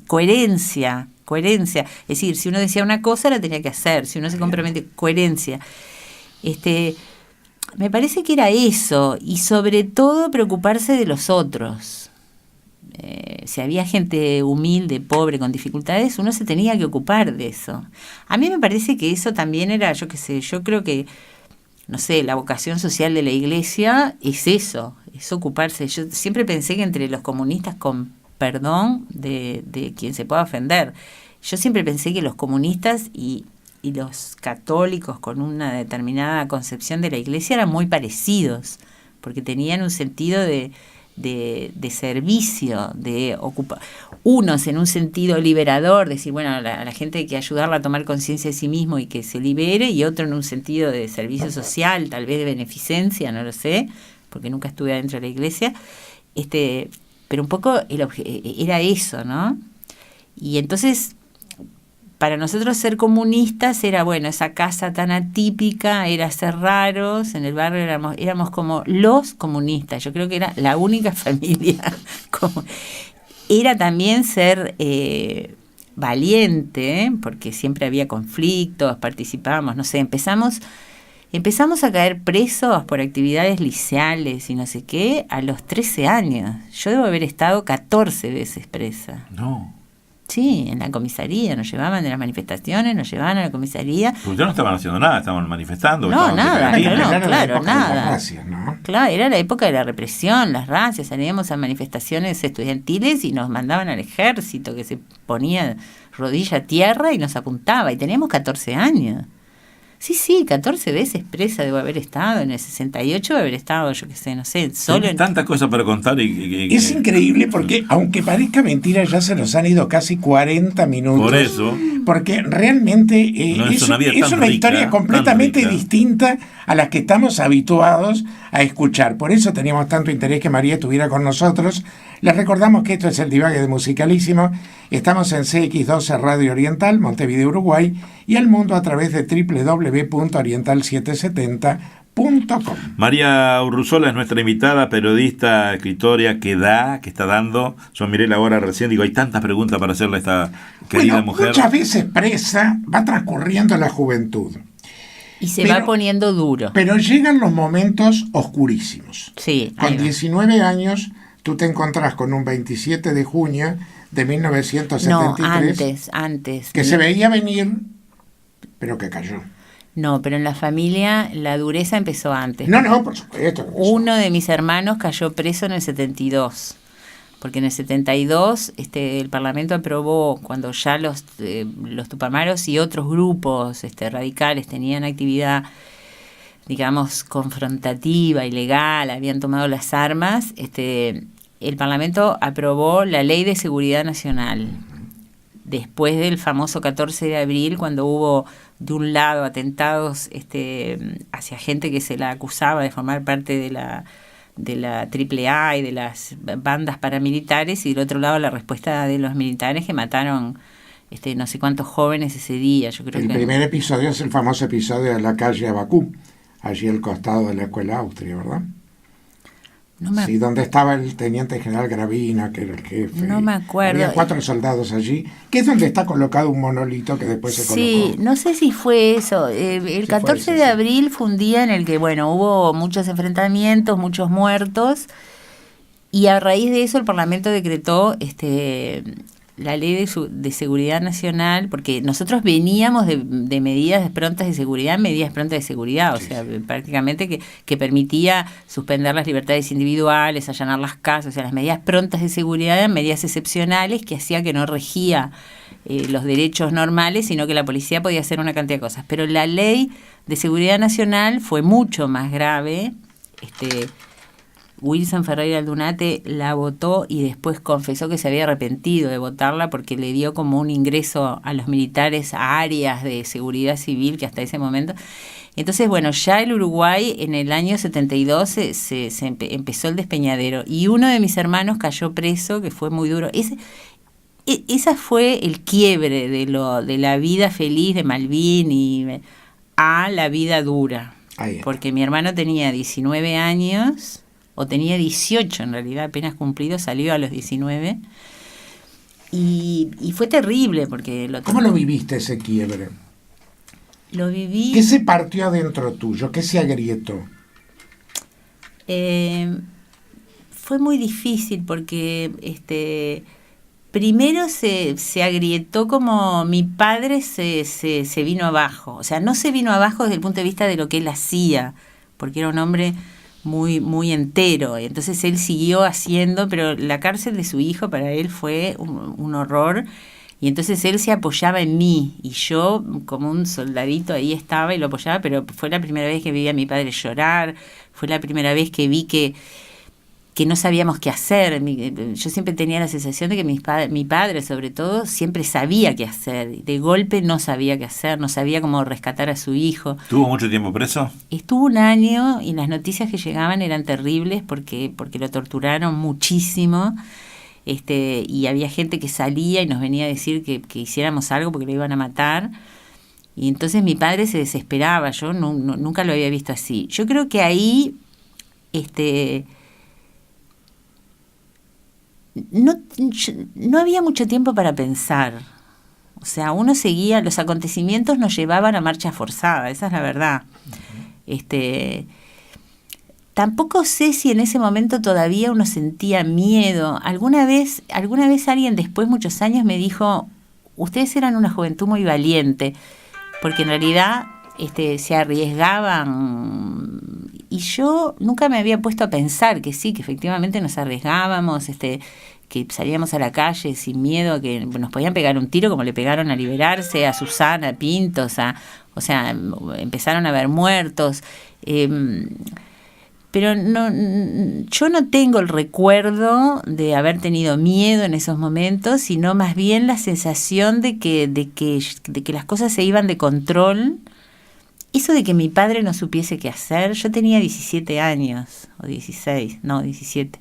coherencia. Es decir, si uno decía una cosa la tenía que hacer, si uno se compromete, coherencia. Me parece que era eso, y sobre todo preocuparse de los otros. Si había gente humilde, pobre, con dificultades, uno se tenía que ocupar de eso. A mí me parece que eso también era, yo qué sé, yo creo que, no sé, la vocación social de la Iglesia es eso, es ocuparse. Yo siempre pensé que entre los comunistas, con perdón de quien se pueda ofender, yo siempre pensé que los comunistas y los católicos con una determinada concepción de la Iglesia eran muy parecidos, porque tenían un sentido de servicio, de ocupar, unos en un sentido liberador, decir, bueno, a la gente hay que ayudarla a tomar conciencia de sí mismo y que se libere, y otro en un sentido de servicio social, tal vez de beneficencia, no lo sé, porque nunca estuve adentro de la Iglesia, pero un poco era eso, ¿no? Y entonces, para nosotros ser comunistas era, bueno, esa casa tan atípica, era ser raros, en el barrio éramos como los comunistas, yo creo que era la única familia. Era también ser valiente, porque siempre había conflictos, participábamos, no sé, empezamos a caer presos por actividades liceales y no sé qué a los 13 años. Yo debo haber estado 14 veces presa. No. Sí, en la comisaría, nos llevaban de las manifestaciones, nos llevaban a la comisaría. Pues ustedes no estaban haciendo nada, estaban manifestando. No, nada, Claro, nada. Racias, ¿no? Claro, era la época de la represión, las racias, salíamos a manifestaciones estudiantiles y nos mandaban al ejército que se ponía rodilla a tierra y nos apuntaba, y teníamos 14 años. Sí, 14 veces presa debo haber estado, en el 68 debo haber estado, yo qué sé, no sé, solo en... Tantas cosas para contar Es increíble porque, aunque parezca mentira, ya se nos han ido casi 40 minutos. Por eso. Porque realmente es una historia completamente distinta a las que estamos habituados a escuchar. Por eso teníamos tanto interés que María estuviera con nosotros. Les recordamos que esto es el Divague de Musicalísimo. Estamos en CX12 Radio Oriental, Montevideo, Uruguay, y al mundo a través de www.oriental770.com. María Urruzola es nuestra invitada, periodista, escritora, que está dando. Yo miré la hora recién, digo, hay tantas preguntas para hacerle a esta querida mujer. Muchas veces presa, va transcurriendo la juventud. Y se va poniendo duro. Pero llegan los momentos oscurísimos. Sí. Con 19 años, tú te encontrás con un 27 de junio de 1973. No, antes. Que se veía venir, pero que cayó. No, pero en la familia la dureza empezó antes. No, por supuesto. Uno de mis hermanos cayó preso en el 72, porque en el 72 el Parlamento aprobó, cuando ya los Tupamaros y otros grupos radicales tenían actividad, digamos, confrontativa, ilegal, habían tomado las armas, el Parlamento aprobó la Ley de Seguridad Nacional. Después del famoso 14 de abril, cuando hubo de un lado atentados hacia gente que se la acusaba de formar parte de la AAA y de las bandas paramilitares, y del otro lado la respuesta de los militares que mataron no sé cuántos jóvenes ese día. Yo creo el primer episodio es el famoso episodio de la calle Abacú, allí al costado de la Escuela Austria, ¿verdad? Sí, donde estaba el teniente general Gravina, que era el jefe. No me acuerdo. Había 4 soldados allí, que es donde está colocado un monolito que después se colocó. Sí, no sé si fue eso. El 14 de abril fue un día en el que, hubo muchos enfrentamientos, muchos muertos, y a raíz de eso el Parlamento decretó la Ley de Seguridad Nacional, porque nosotros veníamos de medidas prontas de seguridad, o sea, prácticamente que permitía suspender las libertades individuales, allanar las casas, o sea, las medidas prontas de seguridad eran medidas excepcionales que hacía que no regía los derechos normales, sino que la policía podía hacer una cantidad de cosas. Pero la Ley de Seguridad Nacional fue mucho más grave. Wilson Ferreira Aldunate la votó y después confesó que se había arrepentido de votarla porque le dio como un ingreso a los militares a áreas de seguridad civil que hasta ese momento. Entonces, ya el Uruguay en el año 72 se empezó el despeñadero, y uno de mis hermanos cayó preso, que fue muy duro. Esa fue el quiebre de la vida feliz de Malvin a la vida dura. Porque mi hermano tenía 19 años... o tenía 18 en realidad, apenas cumplido, salió a los 19, y fue terrible porque... ¿Cómo lo viviste ese quiebre? Lo viví... ¿Qué se partió adentro tuyo? ¿Qué se agrietó? Fue muy difícil porque primero se agrietó como mi padre se vino abajo, o sea, no se vino abajo desde el punto de vista de lo que él hacía, porque era un hombre muy, muy entero. Entonces él siguió haciendo, pero la cárcel de su hijo para él fue un horror. Y entonces él se apoyaba en mí, y yo como un soldadito ahí estaba y lo apoyaba, pero fue la primera vez que vi a mi padre llorar, fue la primera vez que vi que no sabíamos qué hacer. Yo siempre tenía la sensación de que mi padre, sobre todo, siempre sabía qué hacer. De golpe no sabía qué hacer, no sabía cómo rescatar a su hijo. ¿Tuvo mucho tiempo preso? Estuvo 1 año, y las noticias que llegaban eran terribles porque lo torturaron muchísimo. Y había gente que salía y nos venía a decir que hiciéramos algo porque lo iban a matar. Y entonces mi padre se desesperaba. Yo nunca lo había visto así. Yo creo que ahí no había mucho tiempo para pensar. O sea, uno seguía, los acontecimientos nos llevaban a marcha forzada, esa es la verdad. Tampoco sé si en ese momento todavía uno sentía miedo. Alguna vez alguien después, muchos años, me dijo: ustedes eran una juventud muy valiente, porque en realidad se arriesgaban, y yo nunca me había puesto a pensar que sí, que efectivamente nos arriesgábamos, que salíamos a la calle sin miedo a que nos podían pegar un tiro, como le pegaron a Liberarse, a Susana, a Pintos, o sea, empezaron a haber muertos. Pero yo no tengo el recuerdo de haber tenido miedo en esos momentos, sino más bien la sensación de que las cosas se iban de control. Eso de que mi padre no supiese qué hacer, yo tenía 17 años, o 16, no, 17.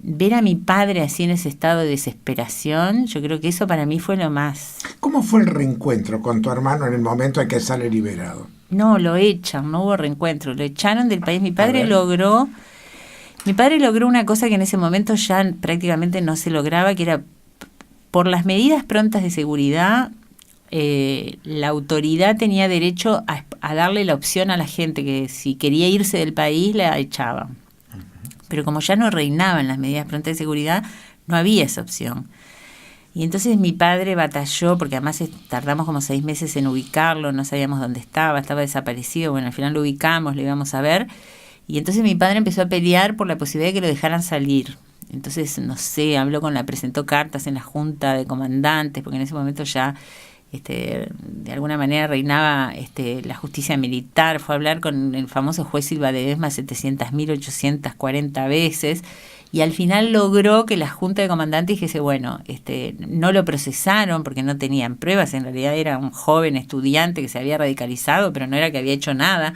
Ver a mi padre así en ese estado de desesperación, yo creo que eso para mí fue lo más... ¿Cómo fue el reencuentro con tu hermano en el momento en que sale liberado? No, lo echan, no hubo reencuentro, lo echaron del país. Mi padre logró una cosa que en ese momento ya prácticamente no se lograba, que era por las medidas prontas de seguridad. La autoridad tenía derecho a darle la opción a la gente que si quería irse del país la echaban. Pero como ya no reinaban las medidas prontas de seguridad, no había esa opción. Y entonces mi padre batalló, porque además tardamos como 6 meses en ubicarlo, no sabíamos dónde estaba desaparecido. Bueno, al final lo ubicamos, lo íbamos a ver. Y entonces mi padre empezó a pelear por la posibilidad de que lo dejaran salir. Entonces, no sé, presentó cartas en la junta de comandantes, porque en ese momento ya de alguna manera reinaba la justicia militar. Fue a hablar con el famoso juez Silva Ledesma 700.840 veces. Y al final logró que la Junta de Comandantes dijese, bueno, no lo procesaron porque no tenían pruebas, en realidad era un joven estudiante que se había radicalizado, pero no era que había hecho nada.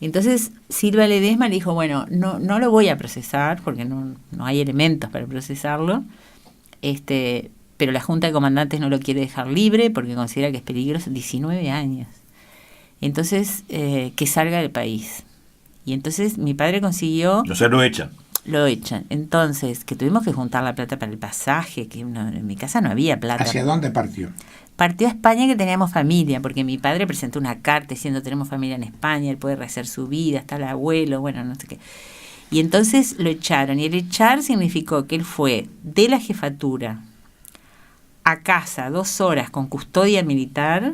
Entonces Silva Ledesma le dijo, bueno, no lo voy a procesar porque no hay elementos para procesarlo, pero la Junta de Comandantes no lo quiere dejar libre porque considera que es peligroso. 19 años. Entonces, que salga del país. Y entonces mi padre consiguió... O sea, lo echan. Lo echan. Entonces, que tuvimos que juntar la plata para el pasaje, que en mi casa no había plata. ¿Hacia dónde partió? Partió a España, que teníamos familia, porque mi padre presentó una carta diciendo tenemos familia en España, él puede rehacer su vida, está el abuelo, bueno, no sé qué. Y entonces lo echaron. Y el echar significó que él fue de la jefatura a casa 2 horas con custodia militar.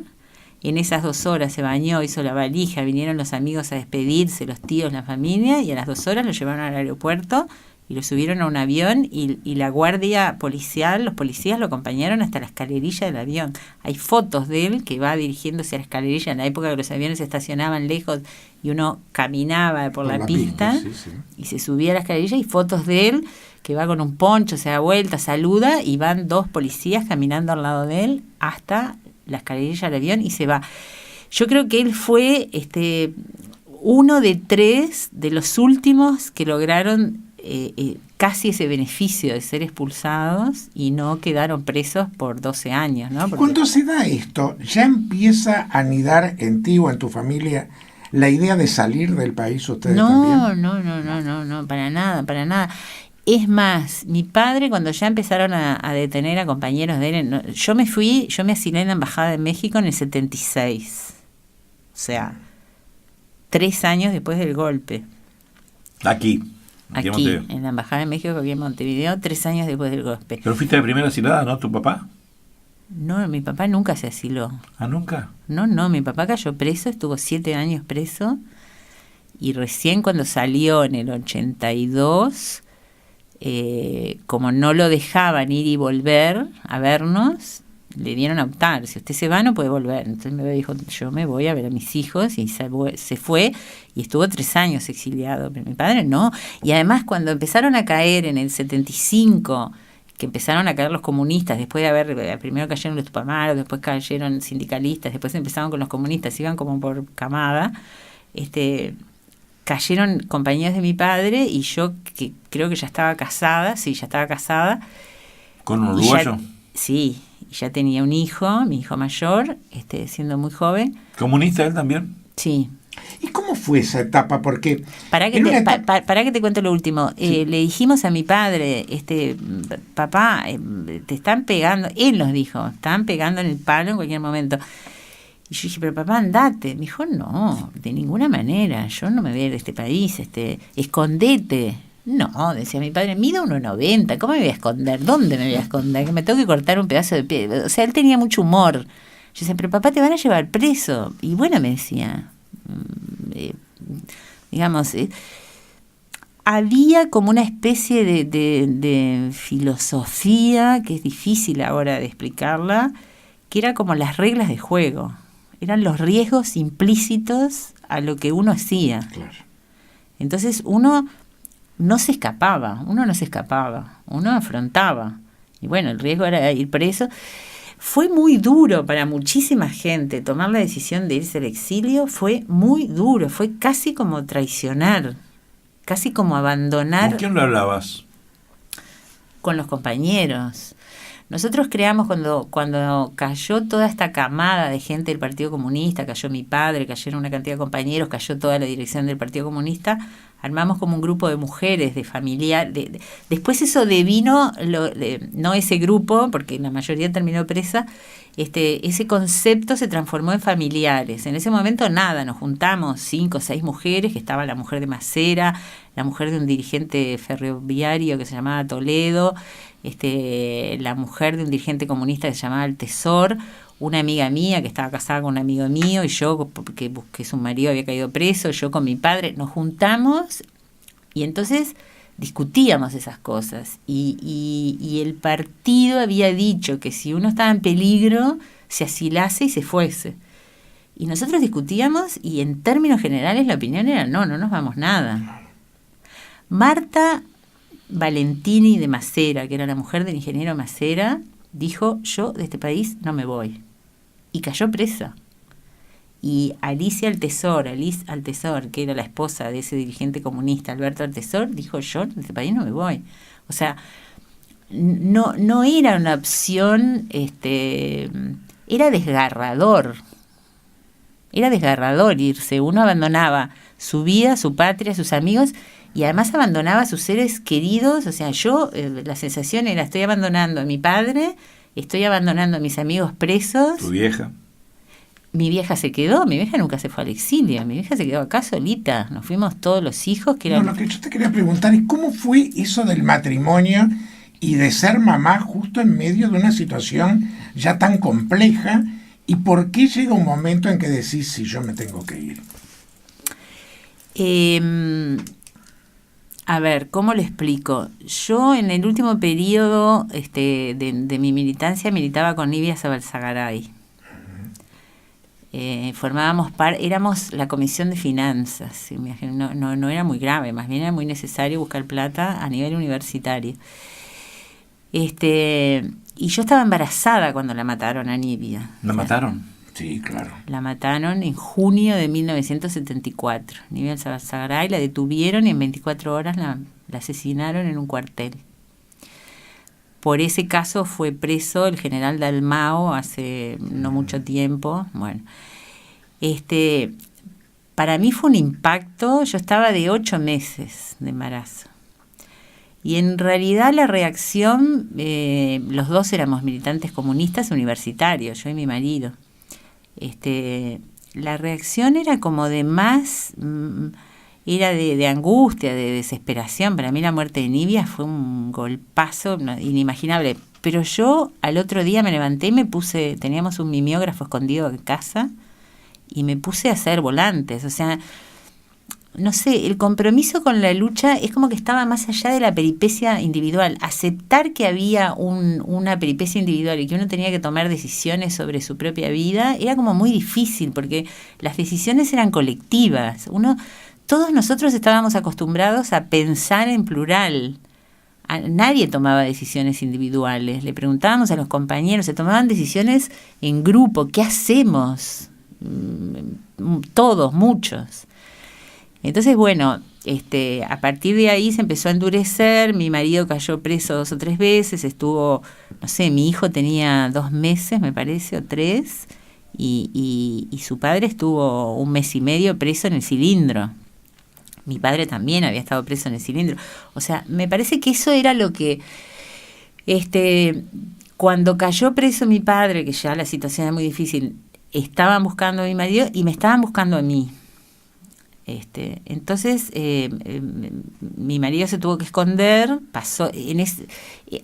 Y en esas 2 horas se bañó, hizo la valija, vinieron los amigos a despedirse, los tíos, la familia, y a las 2 horas lo llevaron al aeropuerto y lo subieron a un avión y la guardia policial, los policías lo acompañaron hasta la escalerilla del avión. Hay fotos de él que va dirigiéndose a la escalerilla en la época que los aviones se estacionaban lejos y uno caminaba por la pista sí. Y se subía a la escalerilla, y fotos de él que va con un poncho, se da vuelta, saluda y van 2 policías caminando al lado de él hasta la escalerilla del avión y se va. Yo creo que él fue uno de 3 de los últimos que lograron casi ese beneficio de ser expulsados y no quedaron presos por 12 años, ¿no? Porque... Cuando se da esto, ¿ya empieza a anidar en ti o en tu familia la idea de salir del país ustedes también? No, para nada. Es más, mi padre, cuando ya empezaron a detener a compañeros de él, yo me asilé en la Embajada de México en el 76. O sea, 3 años después del golpe. Aquí en la Embajada de México, aquí en Montevideo, 3 años después del golpe. Pero fuiste de primera asilada, ¿no? ¿Tu papá? No, mi papá nunca se asiló. ¿Ah, nunca? No, mi papá cayó preso, estuvo 7 años preso, y recién cuando salió en el 82... como no lo dejaban ir y volver a vernos, le dieron a optar, si usted se va no puede volver. Entonces me dijo, yo me voy a ver a mis hijos, y se fue y estuvo 3 años exiliado, pero mi padre no. Y además cuando empezaron a caer en el 75, que empezaron a caer los comunistas, después de haber, primero cayeron los tupamaros, después cayeron sindicalistas, después empezaron con los comunistas, iban como por camada, cayeron compañeros de mi padre, y yo, que creo que ya estaba casada. ¿Con un uruguayo? Sí, y ya tenía un hijo, mi hijo mayor, siendo muy joven. ¿Comunista él también? Sí. ¿Y cómo fue esa etapa? Porque... Para que te cuento lo último. Sí. Le dijimos a mi padre, papá, te están pegando, él nos dijo, están pegando en el palo en cualquier momento. Y yo dije, pero papá, andate. Me dijo, no, de ninguna manera, yo no me voy a ir de este país, escondete. No, decía mi padre, mido 1,90, ¿cómo me voy a esconder? ¿Dónde me voy a esconder? Que me tengo que cortar un pedazo de pie. O sea, él tenía mucho humor. Yo decía, pero papá, te van a llevar preso. Y bueno, me decía, había como una especie de filosofía que es difícil ahora de explicarla, que era como las reglas de juego. Eran los riesgos implícitos a lo que uno hacía. Claro. Entonces uno no se escapaba, uno afrontaba. Y bueno, el riesgo era ir preso. Fue muy duro para muchísima gente tomar la decisión de irse al exilio, fue muy duro, fue casi como traicionar, casi como abandonar. ¿Con quién lo hablabas? Con los compañeros. Nosotros creamos cuando cayó toda esta camada de gente del Partido Comunista, cayó mi padre, cayeron una cantidad de compañeros, cayó toda la dirección del Partido Comunista, armamos como un grupo de mujeres, de familiar. Después eso devino, no ese grupo, porque la mayoría terminó presa, ese concepto se transformó en familiares. En ese momento nada, nos juntamos 5 o 6 mujeres, que estaba la mujer de Macera, la mujer de un dirigente ferroviario que se llamaba Toledo, la mujer de un dirigente comunista que se llamaba El Tesor, una amiga mía que estaba casada con un amigo mío y yo, que su marido había caído preso, yo con mi padre, nos juntamos y entonces discutíamos esas cosas y el partido había dicho que si uno estaba en peligro se asilase y se fuese. Y nosotros discutíamos y en términos generales la opinión era no nos vamos nada. Marta Valentini de Macera, que era la mujer del ingeniero Macera, dijo, yo de este país no me voy. Y cayó presa. Y Alicia Altesor, que era la esposa de ese dirigente comunista, Alberto Altesor, dijo, yo de este país no me voy. O sea, no era una opción, era desgarrador. Era desgarrador irse. Uno abandonaba su vida, su patria, sus amigos, y además abandonaba a sus seres queridos. O sea, yo, la sensación era, estoy abandonando a mi padre, estoy abandonando a mis amigos presos. ¿Tu vieja? Mi vieja se quedó, mi vieja nunca se fue al exilio, mi vieja se quedó acá solita, nos fuimos todos los hijos que eran... No, lo que yo te quería preguntar es cómo fue eso del matrimonio y de ser mamá justo en medio de una situación ya tan compleja, y por qué llega un momento en que decís, sí, yo me tengo que ir. A ver, ¿cómo lo explico? Yo en el último periodo de mi militancia militaba con Nibia Zabalzagaray. Éramos la comisión de finanzas. No era muy grave, más bien era muy necesario buscar plata a nivel universitario. Y yo estaba embarazada cuando la mataron a Nibia. ¿La mataron? Sí, claro. La mataron en junio de 1974. Nibia Zabalzagaray la detuvieron y en 24 horas la asesinaron en un cuartel. Por ese caso fue preso el general Dalmao hace no mucho tiempo. Bueno, para mí fue un impacto. Yo estaba de 8 meses de embarazo. Y en realidad la reacción, los dos éramos militantes comunistas universitarios, yo y mi marido. La reacción era como de más, era de angustia, de desesperación. Para mí la muerte de Nibia fue un golpazo inimaginable. Pero yo al otro día me levanté y teníamos un mimeógrafo escondido en casa, y me puse a hacer volantes. O sea, no sé, el compromiso con la lucha es como que estaba más allá de la peripecia individual. Aceptar que había una peripecia individual y que uno tenía que tomar decisiones sobre su propia vida era como muy difícil, porque las decisiones eran colectivas. Todos nosotros estábamos acostumbrados a pensar en plural. Nadie tomaba decisiones individuales. Le preguntábamos a los compañeros, se tomaban decisiones en grupo. ¿Qué hacemos? Todos, muchos. Entonces, bueno, a partir de ahí se empezó a endurecer. Mi marido cayó preso 2 o 3 veces, estuvo, no sé, mi hijo tenía 2 meses, me parece, o 3, y su padre estuvo 1 mes y medio preso en el Cilindro. Mi padre también había estado preso en el Cilindro. O sea, me parece que eso era lo que... cuando cayó preso mi padre, que ya la situación era muy difícil, estaban buscando a mi marido y me estaban buscando a mí. Entonces mi marido se tuvo que esconder,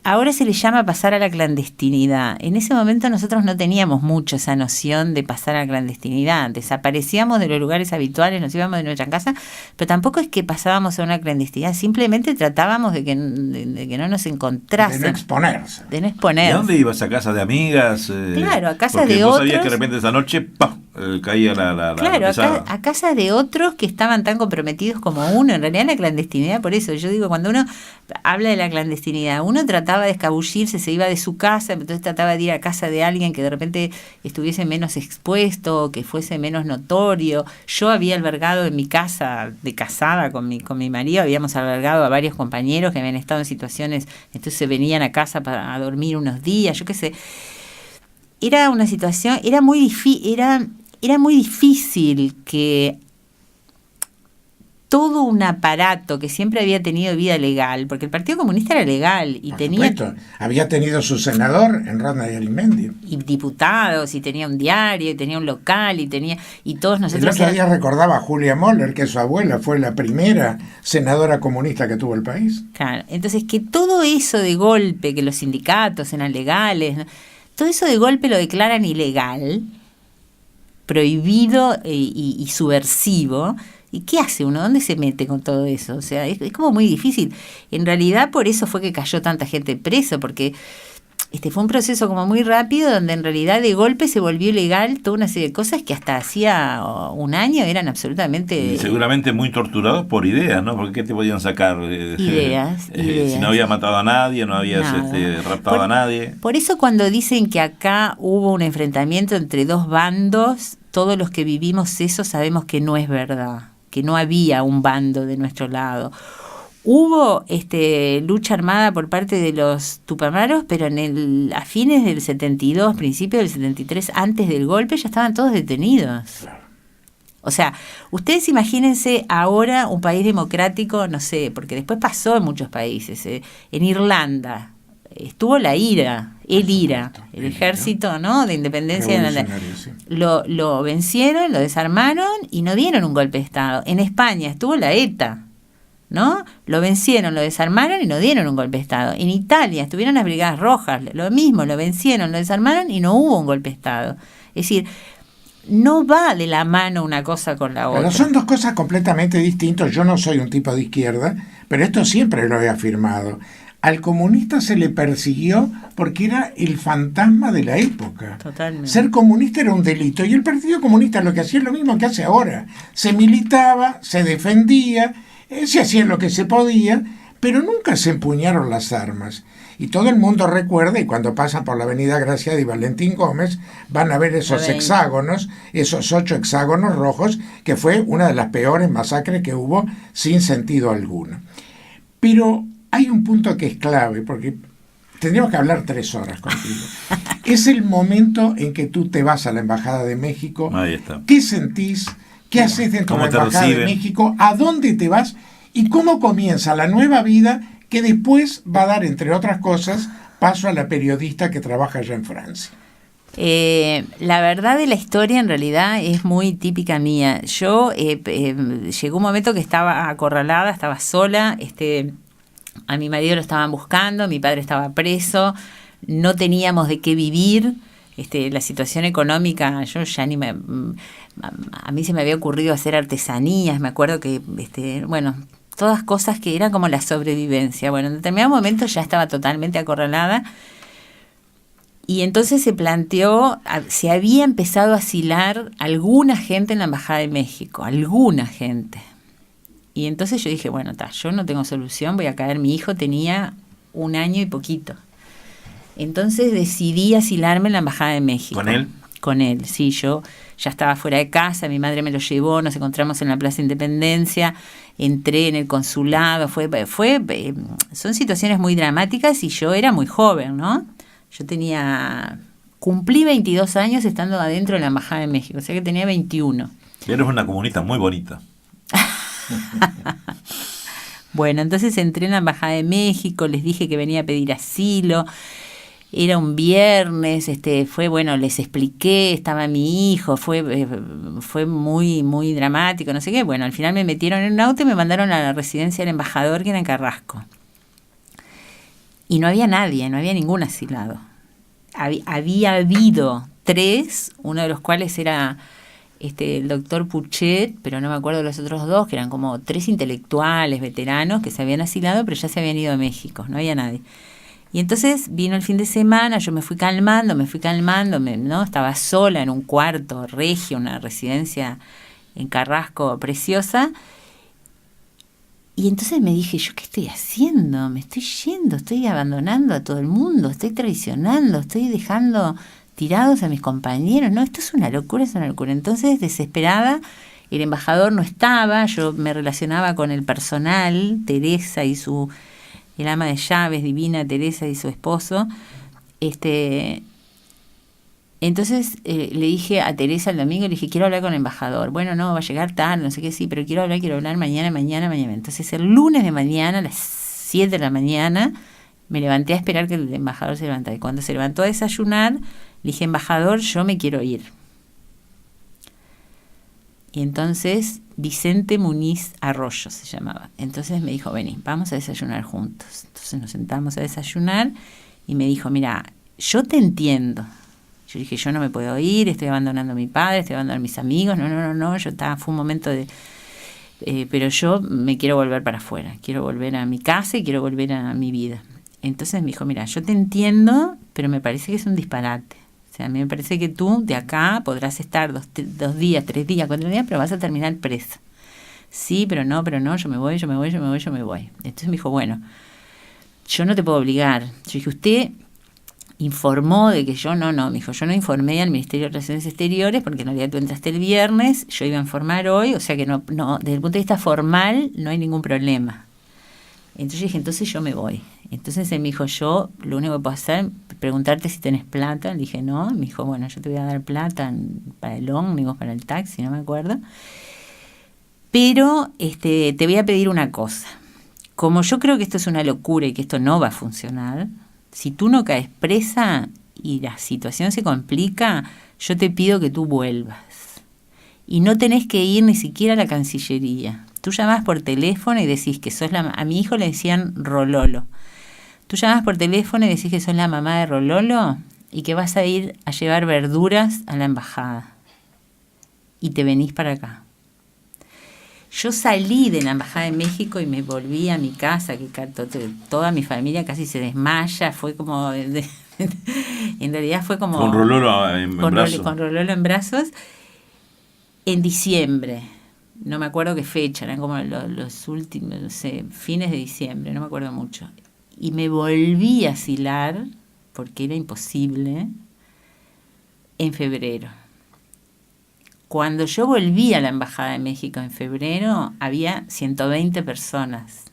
ahora se le llama pasar a la clandestinidad. En ese momento nosotros no teníamos mucho esa noción de pasar a la clandestinidad. Desaparecíamos de los lugares habituales, nos íbamos de nuestra casa, pero tampoco es que pasábamos a una clandestinidad, simplemente tratábamos de que no nos encontrasen. De no exponerse. De no exponerse. ¿Y a dónde ibas? ¿A casa de amigas? Claro, a casa porque de vos otros. Sabías que de repente esa noche, ¡pam!, caía la Claro, pesada. a casa de otros que estaban tan comprometidos como uno. En realidad la clandestinidad, por eso yo digo, cuando uno habla de la clandestinidad, uno trataba de escabullirse, se iba de su casa, entonces trataba de ir a casa de alguien que de repente estuviese menos expuesto, que fuese menos notorio. Yo había albergado en mi casa de casada con mi marido, habíamos albergado a varios compañeros que habían estado en situaciones, entonces se venían a casa a dormir unos días, yo qué sé. Era una situación, era muy difícil que todo un aparato que siempre había tenido vida legal, porque el Partido Comunista era legal y Por tenía supuesto, había tenido su senador en Ronda de Arismendi. y diputados y tenía un diario y tenía un local y todos El nosotros otro día recordaba a Julia Moller que su abuela fue la primera senadora comunista que tuvo el país. Claro, entonces que todo eso de golpe, que los sindicatos eran legales, ¿no? Todo eso de golpe lo declaran ilegal, prohibido y subversivo. ¿Y qué hace uno? ¿Dónde se mete con todo eso? O sea, es como muy difícil. En realidad por eso fue que cayó tanta gente preso, porque fue un proceso como muy rápido donde en realidad de golpe se volvió ilegal toda una serie de cosas que hasta hacía un año eran absolutamente... Y seguramente muy torturados por ideas, ¿no? Porque ¿qué te podían sacar? Ideas. Si no había matado a nadie, no habías raptado a nadie. Por eso cuando dicen que acá hubo un enfrentamiento entre dos bandos, todos los que vivimos eso sabemos que no es verdad, que no había un bando de nuestro lado. Hubo lucha armada por parte de los tupamaros, pero a fines del 72, principios del 73, antes del golpe, ya estaban todos detenidos. O sea, ustedes imagínense ahora un país democrático, no sé, porque después pasó en muchos países. En Irlanda estuvo el ejército, ¿no?, de independencia. Sí. Lo vencieron, lo desarmaron y no dieron un golpe de Estado. En España estuvo la ETA, ¿no? Lo vencieron, lo desarmaron y no dieron un golpe de Estado. En Italia estuvieron las Brigadas Rojas, lo mismo, lo vencieron, lo desarmaron y no hubo un golpe de Estado. Es decir, no va de la mano una cosa con la otra. Pero son dos cosas completamente distintas. Yo no soy un tipo de izquierda, pero esto siempre lo he afirmado. Al comunista se le persiguió porque era el fantasma de la época. Totalmente. Ser comunista era un delito y el Partido Comunista lo que hacía es lo mismo que hace ahora. Se militaba, se defendía, se hacía lo que se podía, pero nunca se empuñaron las armas. Y todo el mundo recuerda, y cuando pasan por la avenida Graciada y Valentín Gómez, van a ver esos hexágonos, esos 8 hexágonos rojos, que fue una de las peores masacres que hubo sin sentido alguno. Pero hay un punto que es clave, porque tendríamos que hablar 3 horas contigo. Es el momento en que tú te vas a la Embajada de México. Ahí está. ¿Qué sentís? ¿Qué haces dentro de la Embajada de México? ¿A dónde te vas? ¿Y cómo comienza la nueva vida que después va a dar, entre otras cosas, paso a la periodista que trabaja allá en Francia? La verdad de la historia en realidad es muy típica mía. Yo llegó un momento que estaba acorralada, estaba sola, a mi marido lo estaban buscando, mi padre estaba preso, no teníamos de qué vivir. La situación económica, yo ya a mí se me había ocurrido hacer artesanías, me acuerdo que, todas cosas que eran como la sobrevivencia. Bueno, en determinado momento ya estaba totalmente acorralada y entonces se había empezado a asilar alguna gente en la Embajada de México, alguna gente. Y entonces yo dije, bueno, yo no tengo solución, voy a caer. Mi hijo tenía 1 año y poquito. Entonces decidí asilarme en la Embajada de México. ¿Con él? Con él, sí. Yo ya estaba fuera de casa, mi madre me lo llevó, nos encontramos en la Plaza Independencia, entré en el consulado, son situaciones muy dramáticas y yo era muy joven, ¿no? Cumplí 22 años estando adentro de la Embajada de México, o sea que tenía 21. Eres una comunista muy bonita. Bueno, entonces entré en la Embajada de México, les dije que venía a pedir asilo. Era un viernes, les expliqué, estaba mi hijo, fue muy, muy dramático, no sé qué. Bueno, al final me metieron en un auto y me mandaron a la residencia del embajador, que era en Carrasco. Y no había nadie, no había ningún asilado. Había habido 3, uno de los cuales era el doctor Puchet, pero no me acuerdo de los otros 2, que eran como 3 intelectuales, veteranos, que se habían asilado, pero ya se habían ido a México, no había nadie. Y entonces vino el fin de semana, yo me fui calmando, ¿no? Estaba sola en un cuarto regio, una residencia en Carrasco preciosa. Y entonces me dije, ¿yo qué estoy haciendo? Me estoy yendo, estoy abandonando a todo el mundo, estoy traicionando, estoy dejando tirados a mis compañeros. No, esto es una locura, es una locura. Entonces, desesperada, el embajador no estaba, yo me relacionaba con el personal, Teresa y el ama de llaves, divina Teresa y su esposo. Entonces le dije a Teresa el domingo, le dije, quiero hablar con el embajador. Bueno, no, va a llegar tarde, no sé qué, sí, pero quiero hablar mañana. Entonces el lunes de mañana, a las 7 de la mañana, me levanté a esperar que el embajador se levantara. Y cuando se levantó a desayunar, le dije, embajador, yo me quiero ir. Y entonces Vicente Muniz Arroyo se llamaba. Entonces me dijo, vení, vamos a desayunar juntos. Entonces nos sentamos a desayunar y me dijo, mira, yo te entiendo. Yo dije, yo no me puedo ir, estoy abandonando a mi padre, estoy abandonando a mis amigos. No, fue un momento de... pero yo me quiero volver para afuera, quiero volver a mi casa y quiero volver a mi vida. Entonces me dijo, mira, yo te entiendo, pero me parece que es un disparate. O sea, a mí me parece que tú de acá podrás estar 2 días, 3 días, 4 días, pero vas a terminar presa. Sí, pero no, yo me voy. Entonces me dijo, bueno, yo no te puedo obligar. Yo dije, usted informó de que yo me dijo, yo no informé al Ministerio de Relaciones Exteriores porque en realidad tú entraste el viernes, yo iba a informar hoy, o sea que no, desde el punto de vista formal no hay ningún problema. Entonces yo dije, entonces yo me voy. Entonces él me dijo, yo lo único que puedo hacer es preguntarte si tenés plata. Le dije, no. Me dijo, bueno, yo te voy a dar plata para el ómnibus, para el taxi, no me acuerdo. Pero te voy a pedir una cosa. Como yo creo que esto es una locura y que esto no va a funcionar, si tú no caes presa y la situación se complica, yo te pido que tú vuelvas. Y no tenés que ir ni siquiera a la Cancillería. Tú llamás por teléfono y decís que sos a mi hijo le decían Rololo. Tú llamás por teléfono y decís que sos la mamá de Rololo y que vas a ir a llevar verduras a la embajada. Y te venís para acá. Yo salí de la Embajada de México y me volví a mi casa, que toda mi familia casi se desmaya, fue como... en realidad fue como... Con Rololo en brazos. Con Rololo en brazos, en diciembre. No me acuerdo qué fecha, eran como los últimos, no sé, fines de diciembre, no me acuerdo mucho. Y me volví a asilar, porque era imposible, en febrero. Cuando yo volví a la Embajada de México en febrero, había 120 personas.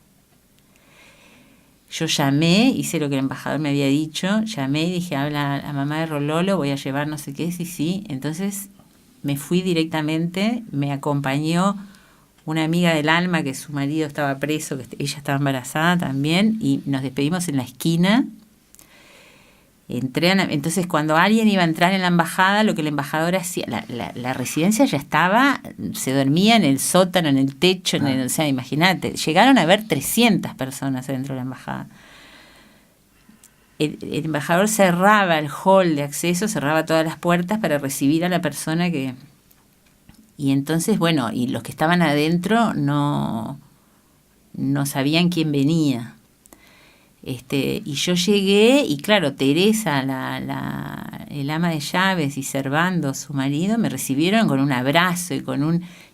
Yo llamé, hice lo que el embajador me había dicho, llamé y dije, habla a mamá de Rololo, voy a llevar no sé qué, sí. Entonces me fui directamente, me acompañó una amiga del alma que su marido estaba preso, que ella estaba embarazada también, y nos despedimos en la esquina. Entonces cuando alguien iba a entrar en la embajada, lo que el embajador hacía, la residencia ya estaba, se dormía en el sótano, en el techo, o sea, imagínate, llegaron a haber 300 personas dentro de la embajada. El embajador cerraba el hall de acceso, cerraba todas las puertas para recibir a la persona que... Y entonces, bueno, y los que estaban adentro no sabían quién venía. Y yo llegué y claro, Teresa, el ama de llaves, y Servando, su marido, me recibieron con un abrazo y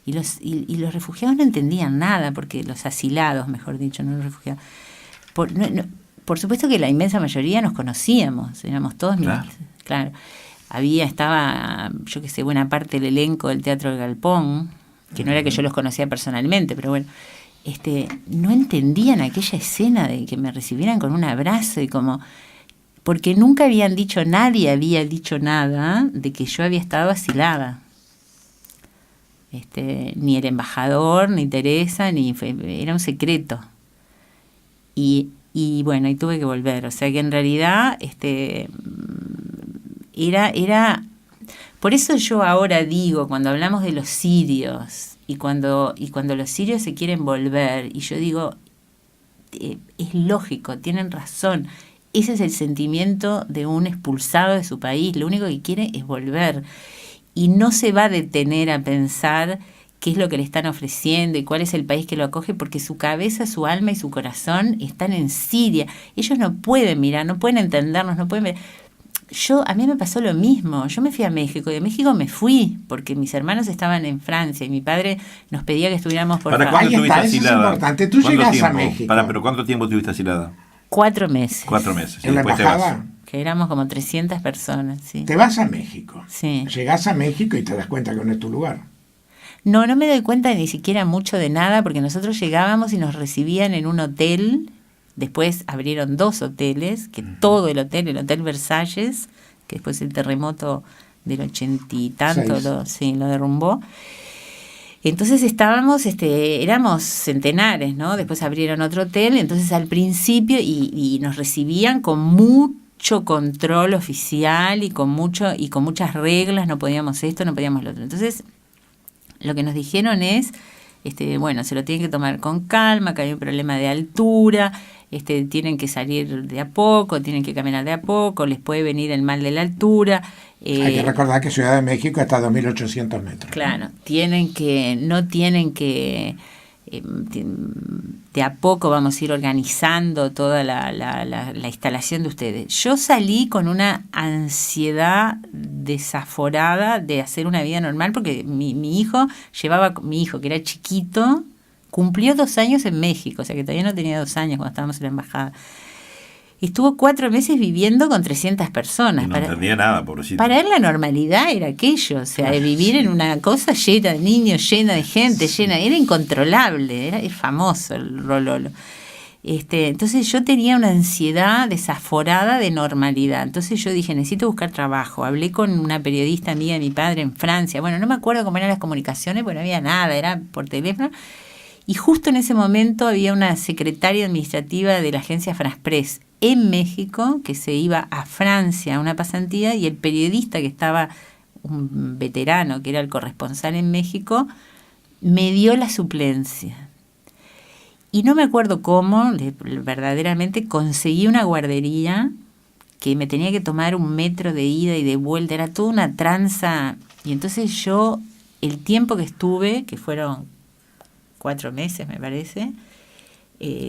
los refugiados no entendían nada, porque los asilados, mejor dicho, no los refugiados. Por supuesto que la inmensa mayoría nos conocíamos, éramos todos claro. Estaba, yo qué sé, buena parte del elenco del Teatro del Galpón, que no era que yo los conocía personalmente, pero bueno. No entendían aquella escena de que me recibieran con un abrazo y como... Porque nunca nadie había dicho nada de que yo había estado asilada. Ni el embajador, ni Teresa, era un secreto. Y bueno, y tuve que volver. O sea que en realidad era... Por eso yo ahora digo, cuando hablamos de los sirios... Y cuando los sirios se quieren volver, y yo digo, es lógico, tienen razón, ese es el sentimiento de un expulsado de su país, lo único que quiere es volver, y no se va a detener a pensar qué es lo que le están ofreciendo y cuál es el país que lo acoge, porque su cabeza, su alma y su corazón están en Siria. Ellos no pueden mirar, no pueden entendernos, no pueden ver. A mí me pasó lo mismo. Yo me fui a México y de México me fui porque mis hermanos estaban en Francia y mi padre nos pedía que estuviéramos por ¿Para cuándo estuviste eso asilada? es importante. Tú llegas a México. Pero ¿cuánto tiempo estuviste asilada? 4 meses. 4 meses. ¿En la Después te vas. embajada? Que éramos como 300 personas, sí. Te vas a México. Sí. Llegás a México y te das cuenta que no es tu lugar. No me doy cuenta ni siquiera mucho de nada porque nosotros llegábamos y nos recibían en un hotel. Después abrieron 2 hoteles, que todo el Hotel Versalles, que después el terremoto del 80 y tanto lo derrumbó. Entonces éramos centenares, ¿no? Después abrieron otro hotel, entonces al principio y nos recibían con mucho control oficial y con muchas reglas, no podíamos esto, no podíamos lo otro. Entonces, lo que nos dijeron es, se lo tienen que tomar con calma, que hay un problema de altura, tienen que salir de a poco, tienen que caminar de a poco, les puede venir el mal de la altura. Hay que recordar que Ciudad de México está a 2.800 metros. Claro, no tienen que de a poco vamos a ir organizando toda la instalación de ustedes. Yo salí con una ansiedad desaforada de hacer una vida normal porque mi hijo, que era chiquito, cumplió 2 años en México, o sea que todavía no tenía 2 años cuando estábamos en la embajada. Estuvo 4 meses viviendo con 300 personas. Y no entendía nada, pobrecito. Para él la normalidad era aquello, o sea, de vivir en una cosa llena de niños, llena de gente, era incontrolable, era famoso el Rololo. Entonces yo tenía una ansiedad desaforada de normalidad. Entonces yo dije, necesito buscar trabajo. Hablé con una periodista amiga de mi padre en Francia. Bueno, no me acuerdo cómo eran las comunicaciones, porque no había nada, era por teléfono. Y justo en ese momento había una secretaria administrativa de la agencia Fraspress en México que se iba a Francia a una pasantía y el periodista que estaba, un veterano que era el corresponsal en México, me dio la suplencia. Y no me acuerdo cómo, verdaderamente conseguí una guardería que me tenía que tomar 1 metro de ida y de vuelta, era toda una tranza. Y entonces yo, el tiempo que estuve, que fueron 4 meses me parece,